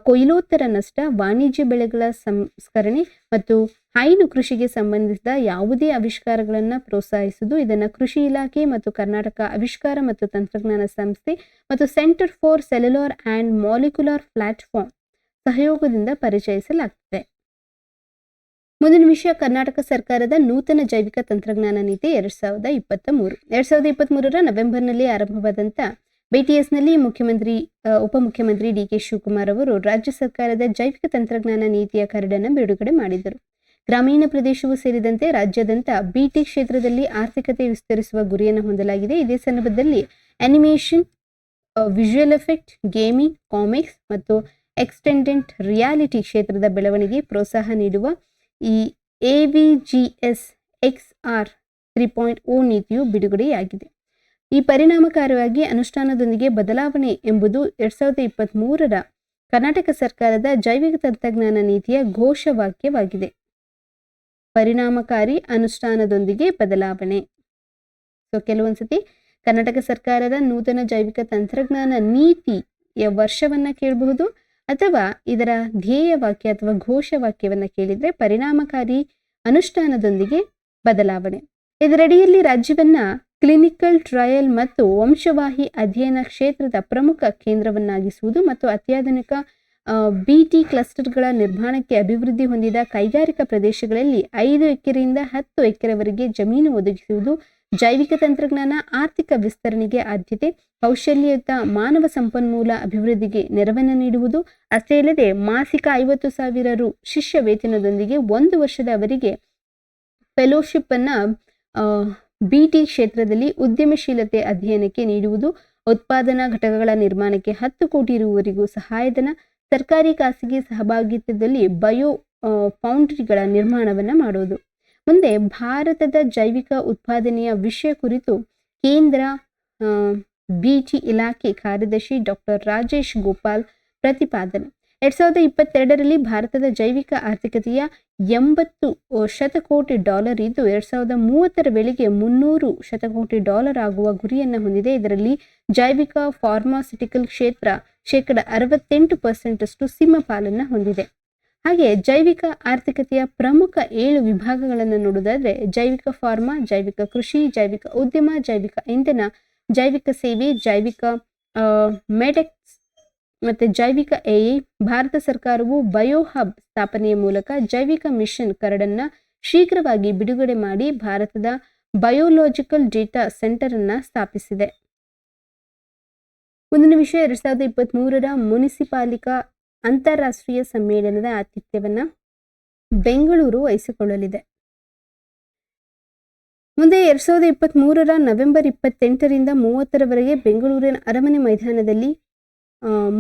ಕೊಯ್ಲೋತ್ತರ ನಷ್ಟ, ವಾಣಿಜ್ಯ ಬೆಳೆಗಳ ಸಂಸ್ಕರಣೆ ಮತ್ತು ಹೈನು ಕೃಷಿಗೆ ಸಂಬಂಧಿಸಿದ ಯಾವುದೇ ಆವಿಷ್ಕಾರಗಳನ್ನು ಪ್ರೋತ್ಸಾಹಿಸುವುದು. ಇದನ್ನು ಕೃಷಿ ಇಲಾಖೆ ಮತ್ತು ಕರ್ನಾಟಕ ಆವಿಷ್ಕಾರ ಮತ್ತು ತಂತ್ರಜ್ಞಾನ ಸಂಸ್ಥೆ ಮತ್ತು centre for cellular and molecular platform ಸಹಯೋಗದಿಂದ ಪರಿಚಯಿಸಲಾಗುತ್ತದೆ. ಮುಂದಿನ ವಿಷಯ, ಕರ್ನಾಟಕ ಸರ್ಕಾರದ ನೂತನ ಜೈವಿಕ ತಂತ್ರಜ್ಞಾನ ನೀತಿ 2023. 2023ರ ನವೆಂಬರ್ನಲ್ಲಿ ಆರಂಭವಾದಂಥ BTSನಲ್ಲಿ ಉಪಮುಖ್ಯಮಂತ್ರಿ ಡಿ.ಕೆ. ಶಿವಕುಮಾರ್ ಅವರು ರಾಜ್ಯ ಸರ್ಕಾರದ ಜೈವಿಕ ತಂತ್ರಜ್ಞಾನ ನೀತಿಯ ಕರಡನ್ನು ಬಿಡುಗಡೆ ಮಾಡಿದರು. ಗ್ರಾಮೀಣ ಪ್ರದೇಶವೂ ಸೇರಿದಂತೆ ರಾಜ್ಯಾದ್ಯಂತ ಬಿಟಿ ಕ್ಷೇತ್ರದಲ್ಲಿ ಆರ್ಥಿಕತೆ ವಿಸ್ತರಿಸುವ ಗುರಿಯನ್ನು ಹೊಂದಲಾಗಿದೆ. ಇದೇ ಸಂದರ್ಭದಲ್ಲಿ animation, visual effect, gaming, comics ಮತ್ತು ಎಕ್ಸ್ಟೆಂಡೆಡ್ ರಿಯಾಲಿಟಿ ಕ್ಷೇತ್ರದ ಬೆಳವಣಿಗೆ ಪ್ರೋತ್ಸಾಹ ನೀಡುವ ಈ AVGS XR 3.0 ನೀತಿಯು ಬಿಡುಗಡೆಯಾಗಿದೆ. ಈ ಪರಿಣಾಮಕಾರಿಯಾಗಿ ಅನುಷ್ಠಾನದೊಂದಿಗೆ ಬದಲಾವಣೆ ಎಂಬುದು 2023ರ ಕರ್ನಾಟಕ ಸರ್ಕಾರದ ಜೈವಿಕ ತಂತ್ರಜ್ಞಾನ ನೀತಿಯ ಘೋಷವಾಕ್ಯವಾಗಿದೆ. ಪರಿಣಾಮಕಾರಿ ಅನುಷ್ಠಾನದೊಂದಿಗೆ ಬದಲಾವಣೆ. ಸೊ ಕೆಲವೊಂದ್ಸತಿ ಕರ್ನಾಟಕ ಸರ್ಕಾರದ ನೂತನ ಜೈವಿಕ ತಂತ್ರಜ್ಞಾನ ನೀತಿಯ ವರ್ಷವನ್ನ ಕೇಳಬಹುದು, ಅಥವಾ ಇದರ ಧ್ಯೇಯ ವಾಕ್ಯ ಅಥವಾ ಘೋಷವಾಕ್ಯವನ್ನ ಕೇಳಿದ್ರೆ ಪರಿಣಾಮಕಾರಿ ಅನುಷ್ಠಾನದೊಂದಿಗೆ ಬದಲಾವಣೆ. ಇದರಡಿಯಲ್ಲಿ ರಾಜ್ಯವನ್ನ ಕ್ಲಿನಿಕಲ್ ಟ್ರಯಲ್ ಮತ್ತು ವಂಶವಾಹಿ ಅಧ್ಯಯನ ಕ್ಷೇತ್ರದ ಪ್ರಮುಖ ಕೇಂದ್ರವನ್ನಾಗಿಸುವುದು ಮತ್ತು ಅತ್ಯಾಧುನಿಕ ಬಿಟಿ ಕ್ಲಸ್ಟರ್ಗಳ ನಿರ್ಮಾಣಕ್ಕೆ ಅಭಿವೃದ್ಧಿ ಹೊಂದಿದ ಕೈಗಾರಿಕಾ ಪ್ರದೇಶಗಳಲ್ಲಿ 5 ಎಕರೆಯಿಂದ 10 ಎಕರೆವರೆಗೆ ಜಮೀನು ಒದಗಿಸುವುದು, ಜೈವಿಕ ತಂತ್ರಜ್ಞಾನ ಆರ್ಥಿಕ ವಿಸ್ತರಣೆಗೆ ಆದ್ಯತೆ, ಕೌಶಲ್ಯಯುತ ಮಾನವ ಸಂಪನ್ಮೂಲ ಅಭಿವೃದ್ಧಿಗೆ ನೆರವನ್ನು ನೀಡುವುದು, ಅಷ್ಟೇ ಅಲ್ಲದೆ ಮಾಸಿಕ 50,000 ರು ಶಿಷ್ಯ ವೇತನದೊಂದಿಗೆ 1 ವರ್ಷದ ಅವರಿಗೆ ಫೆಲೋಶಿಪ್ ಅನ್ನ ಬಿಟಿ ಕ್ಷೇತ್ರದಲ್ಲಿ ಉದ್ಯಮಶೀಲತೆ ಅಧ್ಯಯನಕ್ಕೆ ನೀಡುವುದು, ಉತ್ಪಾದನಾ ಘಟಕಗಳ ನಿರ್ಮಾಣಕ್ಕೆ 10 ಕೋಟಿ ರುವರೆಗೂ ಸಹಾಯಧನ, ಸರ್ಕಾರಿ ಖಾಸಗಿ ಸಹಭಾಗಿತ್ವದಲ್ಲಿ ಬಯೋ ಫೌಂಡ್ರಿಗಳ ನಿರ್ಮಾಣವನ್ನ ಮಾಡುವುದು. ಮುಂದೆ ಭಾರತದ ಜೈವಿಕ ಉತ್ಪಾದನೆಯ ವಿಷಯ ಕುರಿತು ಕೇಂದ್ರ ಬಿಟಿ ಇಲಾಖೆ ಕಾರ್ಯದರ್ಶಿ ಡಾಕ್ಟರ್ ರಾಜೇಶ್ ಗೋಪಾಲ್ ಪ್ರತಿಪಾದನೆ. 2022ರಲ್ಲಿ ಭಾರತದ ಜೈವಿಕ ಆರ್ಥಿಕತೆಯ 80 ಶತಕೋಟಿ ಡಾಲರ್ ಇದ್ದು 2030ರ ವೇಳೆಗೆ 300 ಶತಕೋಟಿ ಡಾಲರ್ ಆಗುವ ಗುರಿಯನ್ನು ಹೊಂದಿದೆ. ಇದರಲ್ಲಿ ಜೈವಿಕ ಫಾರ್ಮಾಸ್ಯೂಟಿಕಲ್ ಕ್ಷೇತ್ರ 68% ಸಿಂಹಪಾಲನ್ನು ಹೊಂದಿದೆ. ಹಾಗೆ ಜೈವಿಕ ಆರ್ಥಿಕತೆಯ ಪ್ರಮುಖ 7 ವಿಭಾಗಗಳನ್ನು ನೋಡೋದಾದ್ರೆ ಜೈವಿಕ ಫಾರ್ಮಾ, ಜೈವಿಕ ಕೃಷಿ, ಜೈವಿಕ ಉದ್ಯಮ, ಜೈವಿಕ ಇಂಧನ, ಜೈವಿಕ ಸೇವೆ, ಜೈವಿಕ ಮೆಡೆಕ್ಸ್ ಮತ್ತೆ ಜೈವಿಕ ಎಐ. ಭಾರತ ಸರ್ಕಾರವು ಬಯೋಹಬ್ ಸ್ಥಾಪನೆಯ ಮೂಲಕ ಜೈವಿಕ ಮಿಷನ್ ಕರಡನ್ನ ಶೀಘ್ರವಾಗಿ ಬಿಡುಗಡೆ ಮಾಡಿ ಭಾರತದ ಬಯೋಲಾಜಿಕಲ್ ಡೇಟಾ ಸೆಂಟರ್ ಅನ್ನ ಸ್ಥಾಪಿಸಿದೆ. ಮುಂದಿನ ವಿಷಯ 2023ರ ಮುನಿಸಿಪಾಲಿಕಾ ಅಂತಾರಾಷ್ಟ್ರೀಯ ಸಮ್ಮೇಳನದ ಆತಿಥ್ಯವನ್ನ ಬೆಂಗಳೂರು ವಹಿಸಿಕೊಳ್ಳಲಿದೆ. ಮುಂದೆ 2023ರ ನವೆಂಬರ್ 28ರಿಂದ 30ರವರೆಗೆ ಬೆಂಗಳೂರಿನ ಅರಮನೆ ಮೈದಾನದಲ್ಲಿ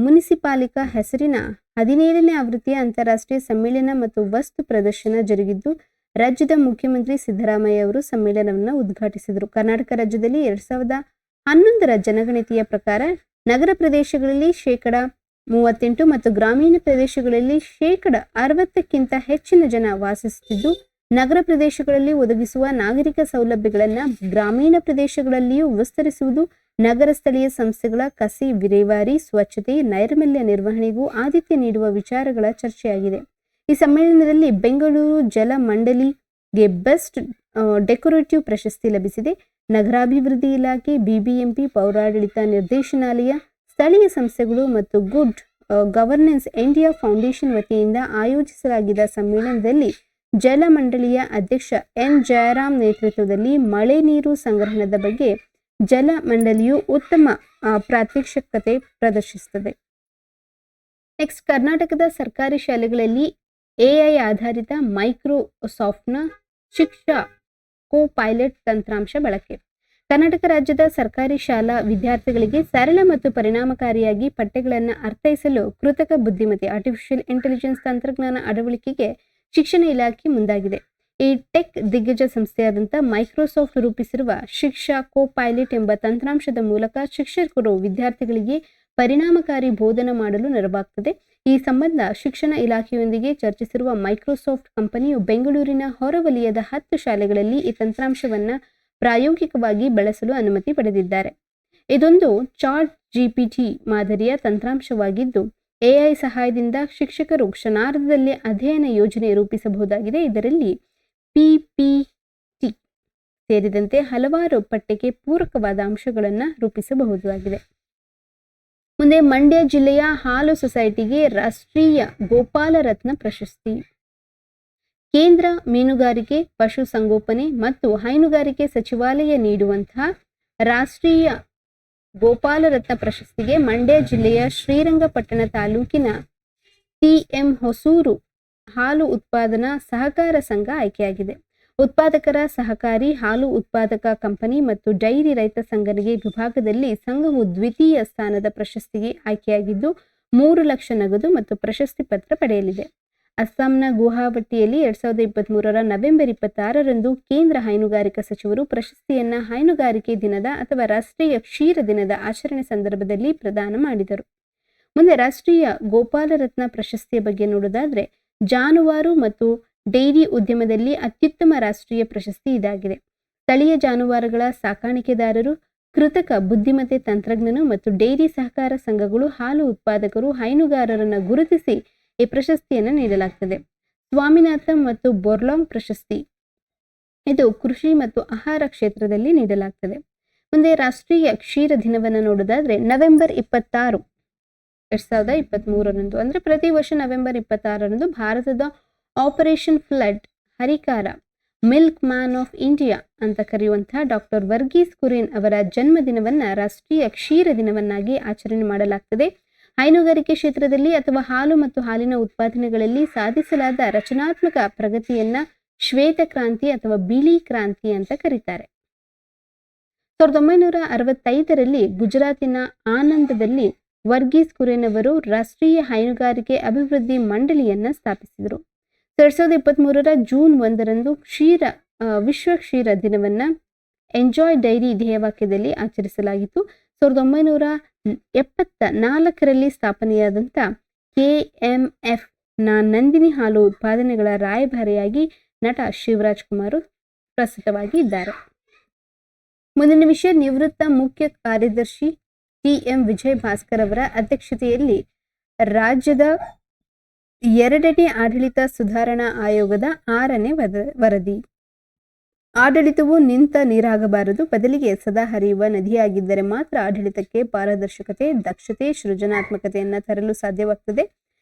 ಮುನಿಸಿಪಾಲಿಕಾ ಹೆಸರಿನ 17ನೇ ಆವೃತ್ತಿಯ ಅಂತಾರಾಷ್ಟ್ರೀಯ ಸಮ್ಮೇಳನ ಮತ್ತು ವಸ್ತು ಪ್ರದರ್ಶನ ಜರುಗಿದ್ದು, ರಾಜ್ಯದ ಮುಖ್ಯಮಂತ್ರಿ ಸಿದ್ದರಾಮಯ್ಯ ಅವರು ಸಮ್ಮೇಳನವನ್ನು ಉದ್ಘಾಟಿಸಿದರು. ಕರ್ನಾಟಕ ರಾಜ್ಯದಲ್ಲಿ 2011ರ ಜನಗಣತಿಯ ಪ್ರಕಾರ ನಗರ ಪ್ರದೇಶಗಳಲ್ಲಿ 38% ಮತ್ತು ಗ್ರಾಮೀಣ ಪ್ರದೇಶಗಳಲ್ಲಿ 60%ಕ್ಕಿಂತ ಹೆಚ್ಚಿನ ಜನ ವಾಸಿಸುತ್ತಿದ್ದು, ನಗರ ಪ್ರದೇಶಗಳಲ್ಲಿ ಒದಗಿಸುವ ನಾಗರಿಕ ಸೌಲಭ್ಯಗಳನ್ನು ಗ್ರಾಮೀಣ ಪ್ರದೇಶಗಳಲ್ಲಿಯೂ ವಿಸ್ತರಿಸುವುದು, ನಗರ ಸ್ಥಳೀಯ ಸಂಸ್ಥೆಗಳ ಕಸ ವಿಲೇವಾರಿ, ಸ್ವಚ್ಛತೆ, ನೈರ್ಮಲ್ಯ ನಿರ್ವಹಣೆಗೂ ಆದ್ಯತೆ ನೀಡುವ ವಿಚಾರಗಳ ಚರ್ಚೆಯಾಗಿದೆ. ಈ ಸಮ್ಮೇಳನದಲ್ಲಿ ಬೆಂಗಳೂರು ಜಲ ಮಂಡಳಿಗೆ ಬೆಸ್ಟ್ ಡೆಕೋರೇಟಿವ್ ಪ್ರಶಸ್ತಿ ಲಭಿಸಿದೆ. ನಗರಾಭಿವೃದ್ಧಿ ಇಲಾಖೆ, ಬಿಬಿಎಂಪಿ, ಪೌರಾಡಳಿತ ನಿರ್ದೇಶನಾಲಯ, ಸ್ಥಳೀಯ ಸಂಸ್ಥೆಗಳು ಮತ್ತು ಗುಡ್ ಗವರ್ನೆನ್ಸ್ ಇಂಡಿಯಾ ಫೌಂಡೇಶನ್ ವತಿಯಿಂದ ಆಯೋಜಿಸಲಾಗಿದ್ದ ಸಮ್ಮೇಳನದಲ್ಲಿ ಜಲ ಮಂಡಳಿಯ ಅಧ್ಯಕ್ಷ ಎನ್ ಜಯರಾಮ್ ನೇತೃತ್ವದಲ್ಲಿ ಮಳೆ ನೀರು ಸಂಗ್ರಹಣದ ಬಗ್ಗೆ ಜಲ ಮಂಡಳಿಯು ಉತ್ತಮ ಪ್ರಾತ್ಯಕ್ಷಿಕತೆ ಪ್ರದರ್ಶಿಸುತ್ತದೆ. ನೆಕ್ಸ್ಟ್, ಕರ್ನಾಟಕದ ಸರ್ಕಾರಿ ಶಾಲೆಗಳಲ್ಲಿ ಎಐ ಆಧಾರಿತ ಮೈಕ್ರೋಸಾಫ್ಟ್ನ ಶಿಕ್ಷಾ ಕೋ ಪೈಲಟ್ ತಂತ್ರಾಂಶ ಬಳಕೆ. ಕರ್ನಾಟಕ ರಾಜ್ಯದ ಸರ್ಕಾರಿ ಶಾಲಾ ವಿದ್ಯಾರ್ಥಿಗಳಿಗೆ ಸರಳ ಮತ್ತು ಪರಿಣಾಮಕಾರಿಯಾಗಿ ಪಠ್ಯಗಳನ್ನು ಅರ್ಥೈಸಲು ಕೃತಕ ಬುದ್ಧಿಮತ್ತೆ ಆರ್ಟಿಫಿಷಿಯಲ್ ಇಂಟೆಲಿಜೆನ್ಸ್ ತಂತ್ರಜ್ಞಾನ ಅಳವಡಿಕೆಗೆ ಶಿಕ್ಷಣ ಇಲಾಖೆ ಮುಂದಾಗಿದೆ. ಈ ಟೆಕ್ ದಿಗ್ಗಜ ಸಂಸ್ಥೆಯಾದಂಥ ಮೈಕ್ರೋಸಾಫ್ಟ್ ರೂಪಿಸಿರುವ ಶಿಕ್ಷಾ ಕೋ ಪೈಲಟ್ ಎಂಬ ತಂತ್ರಾಂಶದ ಮೂಲಕ ಶಿಕ್ಷಕರು ವಿದ್ಯಾರ್ಥಿಗಳಿಗೆ ಪರಿಣಾಮಕಾರಿ ಬೋಧನೆ ಮಾಡಲು ನೆರವಾಗುತ್ತದೆ. ಈ ಸಂಬಂಧ ಶಿಕ್ಷಣ ಇಲಾಖೆಯೊಂದಿಗೆ ಚರ್ಚಿಸಿರುವ ಮೈಕ್ರೋಸಾಫ್ಟ್ ಕಂಪನಿಯು ಬೆಂಗಳೂರಿನ ಹೊರವಲಯದ 10 ಶಾಲೆಗಳಲ್ಲಿ ಈ ತಂತ್ರಾಂಶವನ್ನು ಪ್ರಾಯೋಗಿಕವಾಗಿ ಬಳಸಲು ಅನುಮತಿ ಪಡೆದಿದ್ದಾರೆ. ಇದೊಂದು ಚಾಟ್ ಜಿಪಿಟಿ ಮಾದರಿಯ ತಂತ್ರಾಂಶವಾಗಿದ್ದು, ಎಐ ಸಹಾಯದಿಂದ ಶಿಕ್ಷಕರು ಕ್ಷಣಾರ್ಧದಲ್ಲಿ ಅಧ್ಯಯನ ಯೋಜನೆ ರೂಪಿಸಬಹುದಾಗಿದೆ. ಇದರಲ್ಲಿ ಪಿಪಿಟಿ ಸೇರಿದಂತೆ ಹಲವಾರು ಪಠ್ಯಕ್ಕೆ ಪೂರಕವಾದ ಅಂಶಗಳನ್ನು ರೂಪಿಸಬಹುದಾಗಿದೆ. ಮುಂದೆ ಮಂಡ್ಯ ಜಿಲ್ಲೆಯ ಹಾಲು ಸೊಸೈಟಿಗೆ ರಾಷ್ಟ್ರೀಯ ಗೋಪಾಲ ರತ್ನ ಪ್ರಶಸ್ತಿ. ಕೇಂದ್ರ ಮೀನುಗಾರಿಕೆ, ಪಶು ಸಂಗೋಪನೆ ಮತ್ತು ಹೈನುಗಾರಿಕೆ ಸಚಿವಾಲಯ ನೀಡುವಂತಹ ರಾಷ್ಟ್ರೀಯ ಗೋಪಾಲ ರತ್ನ ಪ್ರಶಸ್ತಿಗೆ ಮಂಡ್ಯ ಜಿಲ್ಲೆಯ ಶ್ರೀರಂಗಪಟ್ಟಣ ತಾಲೂಕಿನ ಟಿಎಂ ಹೊಸೂರು ಹಾಲು ಉತ್ಪಾದನಾ ಸಹಕಾರ ಸಂಘ ಆಯ್ಕೆಯಾಗಿದೆ. ಉತ್ಪಾದಕರ ಸಹಕಾರಿ ಹಾಲು ಉತ್ಪಾದಕ ಕಂಪನಿ ಮತ್ತು ಡೈರಿ ರೈತ ಸಂಘಟನೆ ವಿಭಾಗದಲ್ಲಿ ಸಂಘವು ದ್ವಿತೀಯ ಸ್ಥಾನದ ಪ್ರಶಸ್ತಿಗೆ ಆಯ್ಕೆಯಾಗಿದ್ದು 3 ಲಕ್ಷ ನಗದು ಮತ್ತು ಪ್ರಶಸ್ತಿ ಪತ್ರ ಪಡೆಯಲಿದೆ. ಅಸ್ಸಾಂನ ಗುವಾಹಟಿಯಲ್ಲಿ 2023ರ ನವೆಂಬರ್ 26ರಂದು ಕೇಂದ್ರ ಹೈನುಗಾರಿಕಾ ಸಚಿವರು ಪ್ರಶಸ್ತಿಯನ್ನ ಹೈನುಗಾರಿಕೆ ದಿನದ ಅಥವಾ ರಾಷ್ಟ್ರೀಯ ಕ್ಷೀರ ದಿನದ ಆಚರಣೆ ಸಂದರ್ಭದಲ್ಲಿ ಪ್ರದಾನ ಮಾಡಿದರು. ಮುಂದೆ ರಾಷ್ಟ್ರೀಯ ಗೋಪಾಲ ರತ್ನ ಪ್ರಶಸ್ತಿಯ ಬಗ್ಗೆ ನೋಡೋದಾದ್ರೆ ಜಾನುವಾರು ಮತ್ತು ಡೈರಿ ಉದ್ಯಮದಲ್ಲಿ ಅತ್ಯುತ್ತಮ ರಾಷ್ಟ್ರೀಯ ಪ್ರಶಸ್ತಿ ಇದಾಗಿದೆ. ಸ್ಥಳೀಯ ಜಾನುವಾರುಗಳ ಸಾಕಾಣಿಕೆದಾರರು, ಕೃತಕ ಬುದ್ಧಿಮತ್ತೆ ತಂತ್ರಜ್ಞರು ಮತ್ತು ಡೈರಿ ಸಹಕಾರ ಸಂಘಗಳು, ಹಾಲು ಉತ್ಪಾದಕರು, ಹೈನುಗಾರರನ್ನು ಗುರುತಿಸಿ ಈ ಪ್ರಶಸ್ತಿಯನ್ನು ನೀಡಲಾಗ್ತದೆ. ಸ್ವಾಮಿನಾಥನ್ ಮತ್ತು ಬೋರ್ಲಾಂಗ್ ಪ್ರಶಸ್ತಿ ಇದು ಕೃಷಿ ಮತ್ತು ಆಹಾರ ಕ್ಷೇತ್ರದಲ್ಲಿ ನೀಡಲಾಗ್ತದೆ. ಮುಂದೆ ರಾಷ್ಟ್ರೀಯ ಕ್ಷೀರ ದಿನವನ್ನು ನೋಡೋದಾದ್ರೆ ನವೆಂಬರ್ 26, 2023 ಅಂದ್ರೆ ಪ್ರತಿ ವರ್ಷ ನವೆಂಬರ್ 26 ಭಾರತದ ಆಪರೇಷನ್ ಫ್ಲಡ್ ಹರಿಕಾರ ಮಿಲ್ಕ್ ಮ್ಯಾನ್ ಆಫ್ ಇಂಡಿಯಾ ಅಂತ ಕರೆಯುವಂತಹ ಡಾಕ್ಟರ್ ವರ್ಗೀಸ್ ಕುರಿಯನ್ ಅವರ ಜನ್ಮದಿನವನ್ನ ರಾಷ್ಟ್ರೀಯ ಕ್ಷೀರ ದಿನವನ್ನಾಗಿ ಆಚರಣೆ ಮಾಡಲಾಗ್ತದೆ. ಹೈನುಗಾರಿಕೆ ಕ್ಷೇತ್ರದಲ್ಲಿ ಅಥವಾ ಹಾಲು ಮತ್ತು ಹಾಲಿನ ಉತ್ಪಾದನೆಗಳಲ್ಲಿ ಸಾಧಿಸಲಾದ ರಚನಾತ್ಮಕ ಪ್ರಗತಿಯನ್ನ ಶ್ವೇತ ಕ್ರಾಂತಿ ಅಥವಾ ಬಿಳಿ ಕ್ರಾಂತಿ ಅಂತ ಕರೀತಾರೆ. 1965ರಲ್ಲಿ ಗುಜರಾತಿನ ಆನಂದದಲ್ಲಿ ವರ್ಗೀಸ್ ಕುರಿಯನ್ ಅವರು ರಾಷ್ಟ್ರೀಯ ಹೈನುಗಾರಿಕೆ ಅಭಿವೃದ್ಧಿ ಮಂಡಳಿಯನ್ನ ಸ್ಥಾಪಿಸಿದರು. 2023ರ ಜೂನ್ 1ರಂದು ವಿಶ್ವ ಕ್ಷೀರ ದಿನವನ್ನ ಎಂಜಾಯ್ ಡೈರಿ ಧ್ಯೇಯವಾಕ್ಯದಲ್ಲಿ ಆಚರಿಸಲಾಗಿತ್ತು. 1974ರಲ್ಲಿ ಸ್ಥಾಪನೆಯಾದಂಥ KMF ನಂದಿನಿ ಹಾಲು ಉತ್ಪಾದನೆಗಳ ರಾಯಭಾರಿಯಾಗಿ ನಟ ಶಿವರಾಜ್ ಕುಮಾರ್ ಪ್ರಸ್ತುತವಾಗಿ ಇದ್ದಾರೆ. ಮುಂದಿನ ವಿಷಯ, ನಿವೃತ್ತ ಮುಖ್ಯ ಕಾರ್ಯದರ್ಶಿ TM ವಿಜಯ್ ಭಾಸ್ಕರ್ ಅವರ ಅಧ್ಯಕ್ಷತೆಯಲ್ಲಿ ರಾಜ್ಯದ 2ನೇ ಆಡಳಿತ ಸುಧಾರಣಾ ಆಯೋಗದ 6ನೇ ವರದಿ. ಆಡಳಿತವು ನಿಂತ ನೀರಾಗಬಾರದು, ಬದಲಿಗೆ ಸದಾ ಹರಿಯುವ ನದಿಯಾಗಿದ್ದರೆ ಮಾತ್ರ ಆಡಳಿತಕ್ಕೆ ಪಾರದರ್ಶಕತೆ, ದಕ್ಷತೆ, ಸೃಜನಾತ್ಮಕತೆಯನ್ನು ತರಲು ಸಾಧ್ಯವಾಗ್ತದೆ.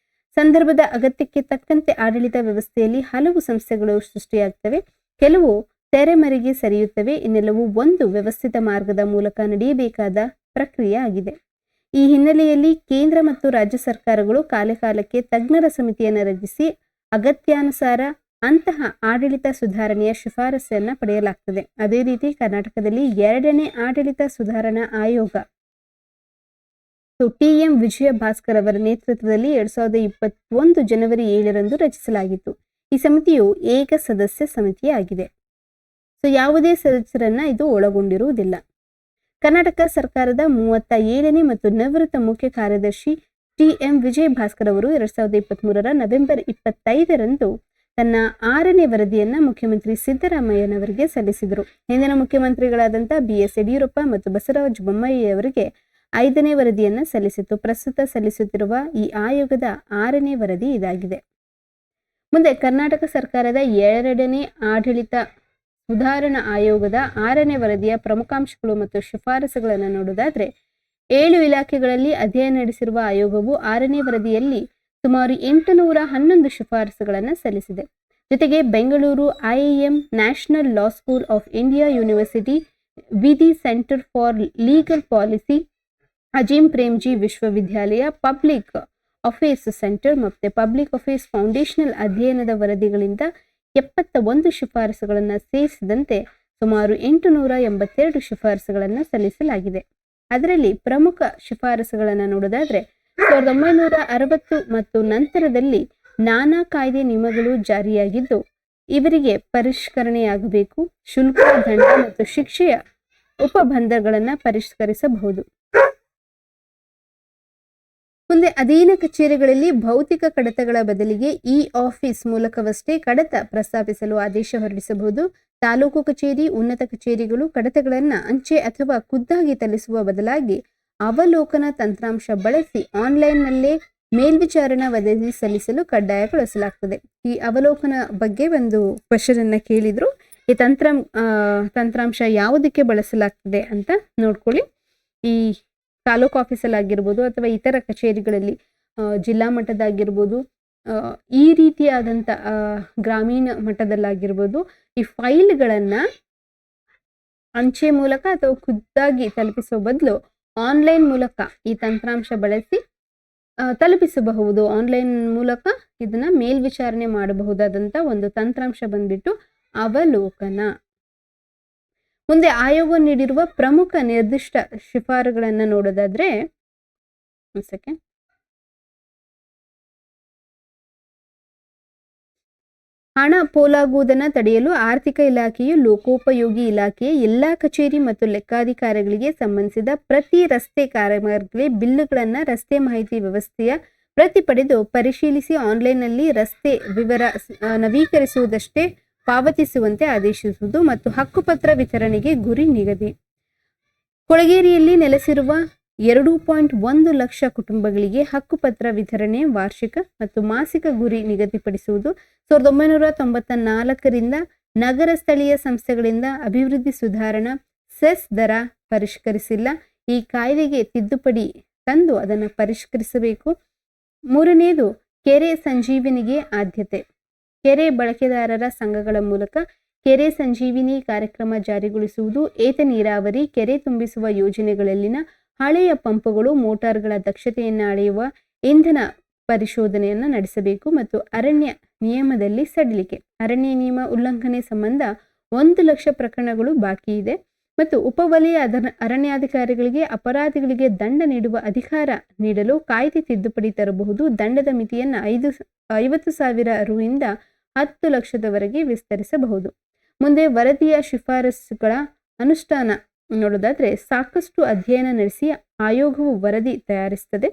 ಸಂದರ್ಭದ ಅಗತ್ಯಕ್ಕೆ ತಕ್ಕಂತೆ ಆಡಳಿತ ವ್ಯವಸ್ಥೆಯಲ್ಲಿ ಹಲವು ಸಂಸ್ಥೆಗಳು ಸೃಷ್ಟಿಯಾಗ್ತವೆ, ಕೆಲವು ತೆರೆಮರೆಗೆ ಸರಿಯುತ್ತವೆ, ಇನ್ನೆಲ್ಲವೂ ಒಂದು ವ್ಯವಸ್ಥಿತ ಮಾರ್ಗದ ಮೂಲಕ ನಡೆಯಬೇಕಾದ ಪ್ರಕ್ರಿಯೆ ಆಗಿದೆ. ಈ ಹಿನ್ನೆಲೆಯಲ್ಲಿ ಕೇಂದ್ರ ಮತ್ತು ರಾಜ್ಯ ಸರ್ಕಾರಗಳು ಕಾಲಕಾಲಕ್ಕೆ ತಜ್ಞರ ಸಮಿತಿಯನ್ನು ರಚಿಸಿ ಅಗತ್ಯಾನುಸಾರ ಅಂತಹ ಆಡಳಿತ ಸುಧಾರಣೆಯ ಶಿಫಾರಸನ್ನು ಪಡೆಯಲಾಗ್ತದೆ. ಅದೇ ರೀತಿ ಕರ್ನಾಟಕದಲ್ಲಿ 2ನೇ ಆಡಳಿತ ಸುಧಾರಣಾ ಆಯೋಗ TM ವಿಜಯ ಭಾಸ್ಕರ್ ಅವರ ನೇತೃತ್ವದಲ್ಲಿ 2021 ಜನವರಿ 7ರಂದು ರಚಿಸಲಾಗಿತ್ತು. ಈ ಸಮಿತಿಯು ಏಕ ಸದಸ್ಯ ಸಮಿತಿಯಾಗಿದೆ. ಯಾವುದೇ ಸದಸ್ಯರನ್ನ ಇದು ಒಳಗೊಂಡಿರುವುದಿಲ್ಲ. ಕರ್ನಾಟಕ ಸರ್ಕಾರದ 37ನೇ ಮತ್ತು ನಿವೃತ್ತ ಮುಖ್ಯ ಕಾರ್ಯದರ್ಶಿ TM ವಿಜಯ್ ಭಾಸ್ಕರ್ ಅವರು 2023ರ ನವೆಂಬರ್ 25ರಂದು ತನ್ನ 6ನೇ ವರದಿಯನ್ನ ಮುಖ್ಯಮಂತ್ರಿ ಸಿದ್ದರಾಮಯ್ಯನವರಿಗೆ ಸಲ್ಲಿಸಿದರು. ಹಿಂದಿನ ಮುಖ್ಯಮಂತ್ರಿಗಳಾದಂಥ BS ಯಡಿಯೂರಪ್ಪ ಮತ್ತು ಬಸವರಾಜ ಬೊಮ್ಮಾಯಿ ಅವರಿಗೆ 5ನೇ ವರದಿಯನ್ನ ಸಲ್ಲಿಸಿತ್ತು. ಪ್ರಸ್ತುತ ಸಲ್ಲಿಸುತ್ತಿರುವ ಈ ಆಯೋಗದ 6ನೇ ವರದಿ ಇದಾಗಿದೆ. ಮುಂದೆ ಕರ್ನಾಟಕ ಸರ್ಕಾರದ 2ನೇ ಆಡಳಿತ ಸುಧಾರಣಾ ಆಯೋಗದ 6ನೇ ವರದಿಯ ಪ್ರಮುಖಾಂಶಗಳು ಮತ್ತು ಶಿಫಾರಸುಗಳನ್ನು ನೋಡೋದಾದ್ರೆ 7 ಇಲಾಖೆಗಳಲ್ಲಿ ಅಧ್ಯಯನ ನಡೆಸಿರುವ ಆಯೋಗವು 6ನೇ ವರದಿಯಲ್ಲಿ ಸುಮಾರು 811 ಶಿಫಾರಸುಗಳನ್ನು ಸಲ್ಲಿಸಿದೆ. ಜೊತೆಗೆ Bengaluru IIM, national law school of India university, Vidhi centre for legal policy, Azim Premji ವಿಶ್ವವಿದ್ಯಾಲಯ, ಪಬ್ಲಿಕ್ ಅಫೇರ್ಸ್ ಸೆಂಟರ್ ಮತ್ತು ಪಬ್ಲಿಕ್ ಅಫೇರ್ಸ್ ಫೌಂಡೇಶನಲ್ ಅಧ್ಯಯನದ ವರದಿಗಳಿಂದ 71 ಶಿಫಾರಸುಗಳನ್ನು ಸೇರಿಸಿದಂತೆ ಸುಮಾರು 882 ಶಿಫಾರಸುಗಳನ್ನು ಸಲ್ಲಿಸಲಾಗಿದೆ. ಅದರಲ್ಲಿ ಪ್ರಮುಖ ಶಿಫಾರಸುಗಳನ್ನು ನೋಡೋದಾದ್ರೆ 1960 ಮತ್ತು ನಂತರದಲ್ಲಿ ನಾನಾ ಕಾಯ್ದೆ ನಿಯಮಗಳು ಜಾರಿಯಾಗಿದ್ದು ಇವರಿಗೆ ಪರಿಷ್ಕರಣೆಯಾಗಬೇಕು. ಶುಲ್ಕ, ದಂಡ ಮತ್ತು ಶಿಕ್ಷೆಯ ಉಪಬಂಧಗಳನ್ನು ಪರಿಷ್ಕರಿಸಬಹುದು. ಮುಂದೆ ಅಧೀನ ಕಚೇರಿಗಳಲ್ಲಿ ಭೌತಿಕ ಕಡತಗಳ ಬದಲಿಗೆ ಆಫೀಸ್ ಮೂಲಕವಷ್ಟೇ ಕಡತ ಪ್ರಸ್ತಾಪಿಸಲು ಆದೇಶ ಹೊರಡಿಸಬಹುದು. ತಾಲೂಕು ಕಚೇರಿ, ಉನ್ನತ ಕಚೇರಿಗಳು ಕಡತಗಳನ್ನು ಅಂಚೆ ಅಥವಾ ಖುದ್ದಾಗಿ ತಲ್ಲಿಸುವ ಬದಲಾಗಿ ಅವಲೋಕನ ತಂತ್ರಾಂಶ ಬಳಸಿ ಆನ್ಲೈನ್ನಲ್ಲೇ ಮೇಲ್ವಿಚಾರಣಾ ವರದಿ ಸಲ್ಲಿಸಲು ಕಡ್ಡಾಯಗೊಳಿಸಲಾಗ್ತದೆ. ಈ ಅವಲೋಕನ ಬಗ್ಗೆ ಒಂದು ಕ್ವೆಶ್ಚನ್ ಅನ್ನ ಕೇಳಿದ್ರು. ಈ ತಂತ್ರಾಂಶ ಯಾವುದಕ್ಕೆ ಬಳಸಲಾಗ್ತದೆ ಅಂತ ನೋಡ್ಕೊಳ್ಳಿ. ಈ ತಾಲೂಕು ಆಫೀಸಲ್ಲಿ ಆಗಿರ್ಬೋದು ಅಥವಾ ಇತರ ಕಚೇರಿಗಳಲ್ಲಿ ಜಿಲ್ಲಾ ಮಟ್ಟದಾಗಿರ್ಬೋದು, ಈ ರೀತಿಯಾದಂಥ ಗ್ರಾಮೀಣ ಮಟ್ಟದಲ್ಲಾಗಿರ್ಬೋದು, ಈ ಫೈಲ್ಗಳನ್ನು ಅಂಚೆ ಮೂಲಕ ಅಥವಾ ಖುದ್ದಾಗಿ ತಲುಪಿಸುವ ಬದಲು ಆನ್ಲೈನ್ ಮೂಲಕ ಈ ತಂತ್ರಾಂಶ ಬಳಸಿ ತಲುಪಿಸಬಹುದು. ಆನ್ಲೈನ್ ಮೂಲಕ ಇದನ್ನ ಮೇಲ್ವಿಚಾರಣೆ ಮಾಡಬಹುದಾದಂಥ ಒಂದು ತಂತ್ರಾಂಶ ಬಂದ್ಬಿಟ್ಟು ಅವಲೋಕನ. ಮುಂದೆ ಆಯೋಗ ನೀಡಿರುವ ಪ್ರಮುಖ ನಿರ್ದಿಷ್ಟ ಶಿಫಾರಸುಗಳನ್ನು ನೋಡೋದಾದ್ರೆ ಹಣ ಪೋಲಾಗುವುದನ್ನು ತಡೆಯಲು ಆರ್ಥಿಕ ಇಲಾಖೆಯು ಲೋಕೋಪಯೋಗಿ ಇಲಾಖೆಯ ಎಲ್ಲಾ ಕಚೇರಿ ಮತ್ತು ಲೆಕ್ಕಾಧಿಕಾರಿಗಳಿಗೆ ಸಂಬಂಧಿಸಿದ ಪ್ರತಿ ರಸ್ತೆ ಕಾಮಗಾರಿಗೆ ಬಿಲ್ಲುಗಳನ್ನು ರಸ್ತೆ ಮಾಹಿತಿ ವ್ಯವಸ್ಥೆಯ ಪ್ರತಿ ಪಡೆದು ಪರಿಶೀಲಿಸಿ ಆನ್ಲೈನ್ನಲ್ಲಿ ರಸ್ತೆ ವಿವರ ನವೀಕರಿಸುವುದಷ್ಟೇ ಪಾವತಿಸುವಂತೆ ಆದೇಶಿಸುವುದು ಮತ್ತು ಹಕ್ಕುಪತ್ರ ವಿತರಣೆಗೆ ಗುರಿ ನಿಗದಿ. ಕೊಳಗೇರಿಯಲ್ಲಿ ನೆಲೆಸಿರುವ 2.1 ಲಕ್ಷ ಕುಟುಂಬಗಳಿಗೆ ಹಕ್ಕುಪತ್ರ ವಿತರಣೆ ವಾರ್ಷಿಕ ಮತ್ತು ಮಾಸಿಕ ಗುರಿ ನಿಗದಿಪಡಿಸುವುದು. 1994ರಿಂದ ನಗರ ಸ್ಥಳೀಯ ಸಂಸ್ಥೆಗಳಿಂದ ಅಭಿವೃದ್ಧಿ ಸುಧಾರಣಾ ಸೆಸ್ ದರ ಪರಿಷ್ಕರಿಸಿಲ್ಲ. ಈ ಕಾಯ್ದೆಗೆ ತಿದ್ದುಪಡಿ ತಂದು ಅದನ್ನು ಪರಿಷ್ಕರಿಸಬೇಕು. 3ನೇದು ಕೆರೆ ಸಂಜೀವಿನಿಗೆ ಆದ್ಯತೆ. ಕೆರೆ ಬಳಕೆದಾರರ ಸಂಘಗಳ ಮೂಲಕ ಕೆರೆ ಸಂಜೀವಿನಿ ಕಾರ್ಯಕ್ರಮ ಜಾರಿಗೊಳಿಸುವುದು. ಏತ ನೀರಾವರಿ ಕೆರೆ ತುಂಬಿಸುವ ಯೋಜನೆಗಳಲ್ಲಿನ ಹಳೆಯ ಪಂಪುಗಳು ಮೋಟಾರ್ಗಳ ದಕ್ಷತೆಯನ್ನು ಅಳೆಯುವ ಇಂಧನ ಪರಿಶೋಧನೆಯನ್ನು ನಡೆಸಬೇಕು ಮತ್ತು ಅರಣ್ಯ ನಿಯಮದಲ್ಲಿ ಸಡಿಲಿಕೆ. ಅರಣ್ಯ ನಿಯಮ ಉಲ್ಲಂಘನೆ ಸಂಬಂಧ 1 ಲಕ್ಷ ಪ್ರಕರಣಗಳು ಬಾಕಿ ಇದೆ ಮತ್ತು ಉಪವಲಯ ಅರಣ್ಯಾಧಿಕಾರಿಗಳಿಗೆ ಅಪರಾಧಿಗಳಿಗೆ ದಂಡ ನೀಡುವ ಅಧಿಕಾರ ನೀಡಲು ಕಾಯ್ದೆ ತಿದ್ದುಪಡಿ ತರಬಹುದು. ದಂಡದ ಮಿತಿಯನ್ನು 50,000 ರುಯಿಂದ 10 ಲಕ್ಷದವರೆಗೆ ವಿಸ್ತರಿಸಬಹುದು. ಮುಂದೆ ವರದಿಯ ಶಿಫಾರಸುಗಳ ಅನುಷ್ಠಾನ ನೋಡೋದಾದ್ರೆ ಸಾಕಷ್ಟು ಅಧ್ಯಯನ ನಡೆಸಿ ಆಯೋಗವು ವರದಿ ತಯಾರಿಸುತ್ತದೆ.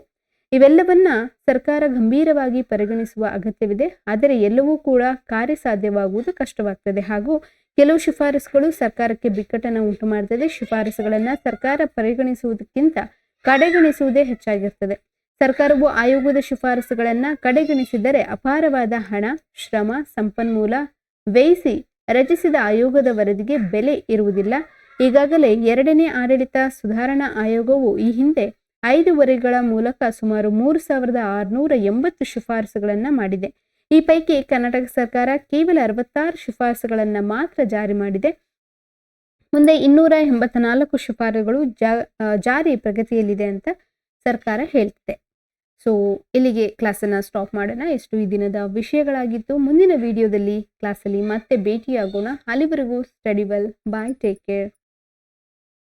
ಇವೆಲ್ಲವನ್ನ ಸರ್ಕಾರ ಗಂಭೀರವಾಗಿ ಪರಿಗಣಿಸುವ ಅಗತ್ಯವಿದೆ. ಆದರೆ ಎಲ್ಲವೂ ಕೂಡ ಕಾರ್ಯಸಾಧ್ಯವಾಗುವುದು ಕಷ್ಟವಾಗ್ತದೆ ಹಾಗೂ ಕೆಲವು ಶಿಫಾರಸುಗಳು ಸರ್ಕಾರಕ್ಕೆ ಬಿಕ್ಕಟ್ಟನ್ನು ಉಂಟು ಮಾಡ್ತದೆ. ಶಿಫಾರಸುಗಳನ್ನ ಸರ್ಕಾರ ಪರಿಗಣಿಸುವುದಕ್ಕಿಂತ ಕಡೆಗಣಿಸುವುದೇ ಹೆಚ್ಚಾಗಿರ್ತದೆ. ಸರ್ಕಾರವು ಆಯೋಗದ ಶಿಫಾರಸುಗಳನ್ನ ಕಡೆಗಣಿಸಿದರೆ ಅಪಾರವಾದ ಹಣ, ಶ್ರಮ, ಸಂಪನ್ಮೂಲ ವ್ಯಯಿಸಿ ರಚಿಸಿದ ಆಯೋಗದ ವರದಿಗೆ ಬೆಲೆ ಇರುವುದಿಲ್ಲ. ಈಗಾಗಲೇ 2ನೇ ಆಡಳಿತ ಸುಧಾರಣಾ ಆಯೋಗವು ಈ ಹಿಂದೆ 5 ವರದಿಗಳ ಮೂಲಕ ಸುಮಾರು 3680 ಶಿಫಾರಸುಗಳನ್ನು ಮಾಡಿದೆ. ಈ ಪೈಕಿ ಕರ್ನಾಟಕ ಸರ್ಕಾರ ಕೇವಲ 66 ಶಿಫಾರಸುಗಳನ್ನು ಮಾತ್ರ ಜಾರಿ ಮಾಡಿದೆ. ಮುಂದೆ 284 ಶಿಫಾರಸುಗಳು ಜಾರಿ ಪ್ರಗತಿಯಲ್ಲಿದೆ ಅಂತ ಸರ್ಕಾರ ಹೇಳ್ತಿದೆ. ಸೊ ಇಲ್ಲಿಗೆ ಕ್ಲಾಸನ್ನು ಸ್ಟಾಪ್ ಮಾಡೋಣ. ಎಷ್ಟು ಈ ದಿನದ ವಿಷಯಗಳಾಗಿತ್ತು. ಮುಂದಿನ ವಿಡಿಯೋದಲ್ಲಿ ಕ್ಲಾಸಲ್ಲಿ ಮತ್ತೆ ಭೇಟಿಯಾಗೋಣ. ಅಲ್ಲಿವರೆಗೂ ಸ್ಟಡಿ ವೆಲ್. ಬಾಯ್, ಟೇಕ್ ಕೇರ್.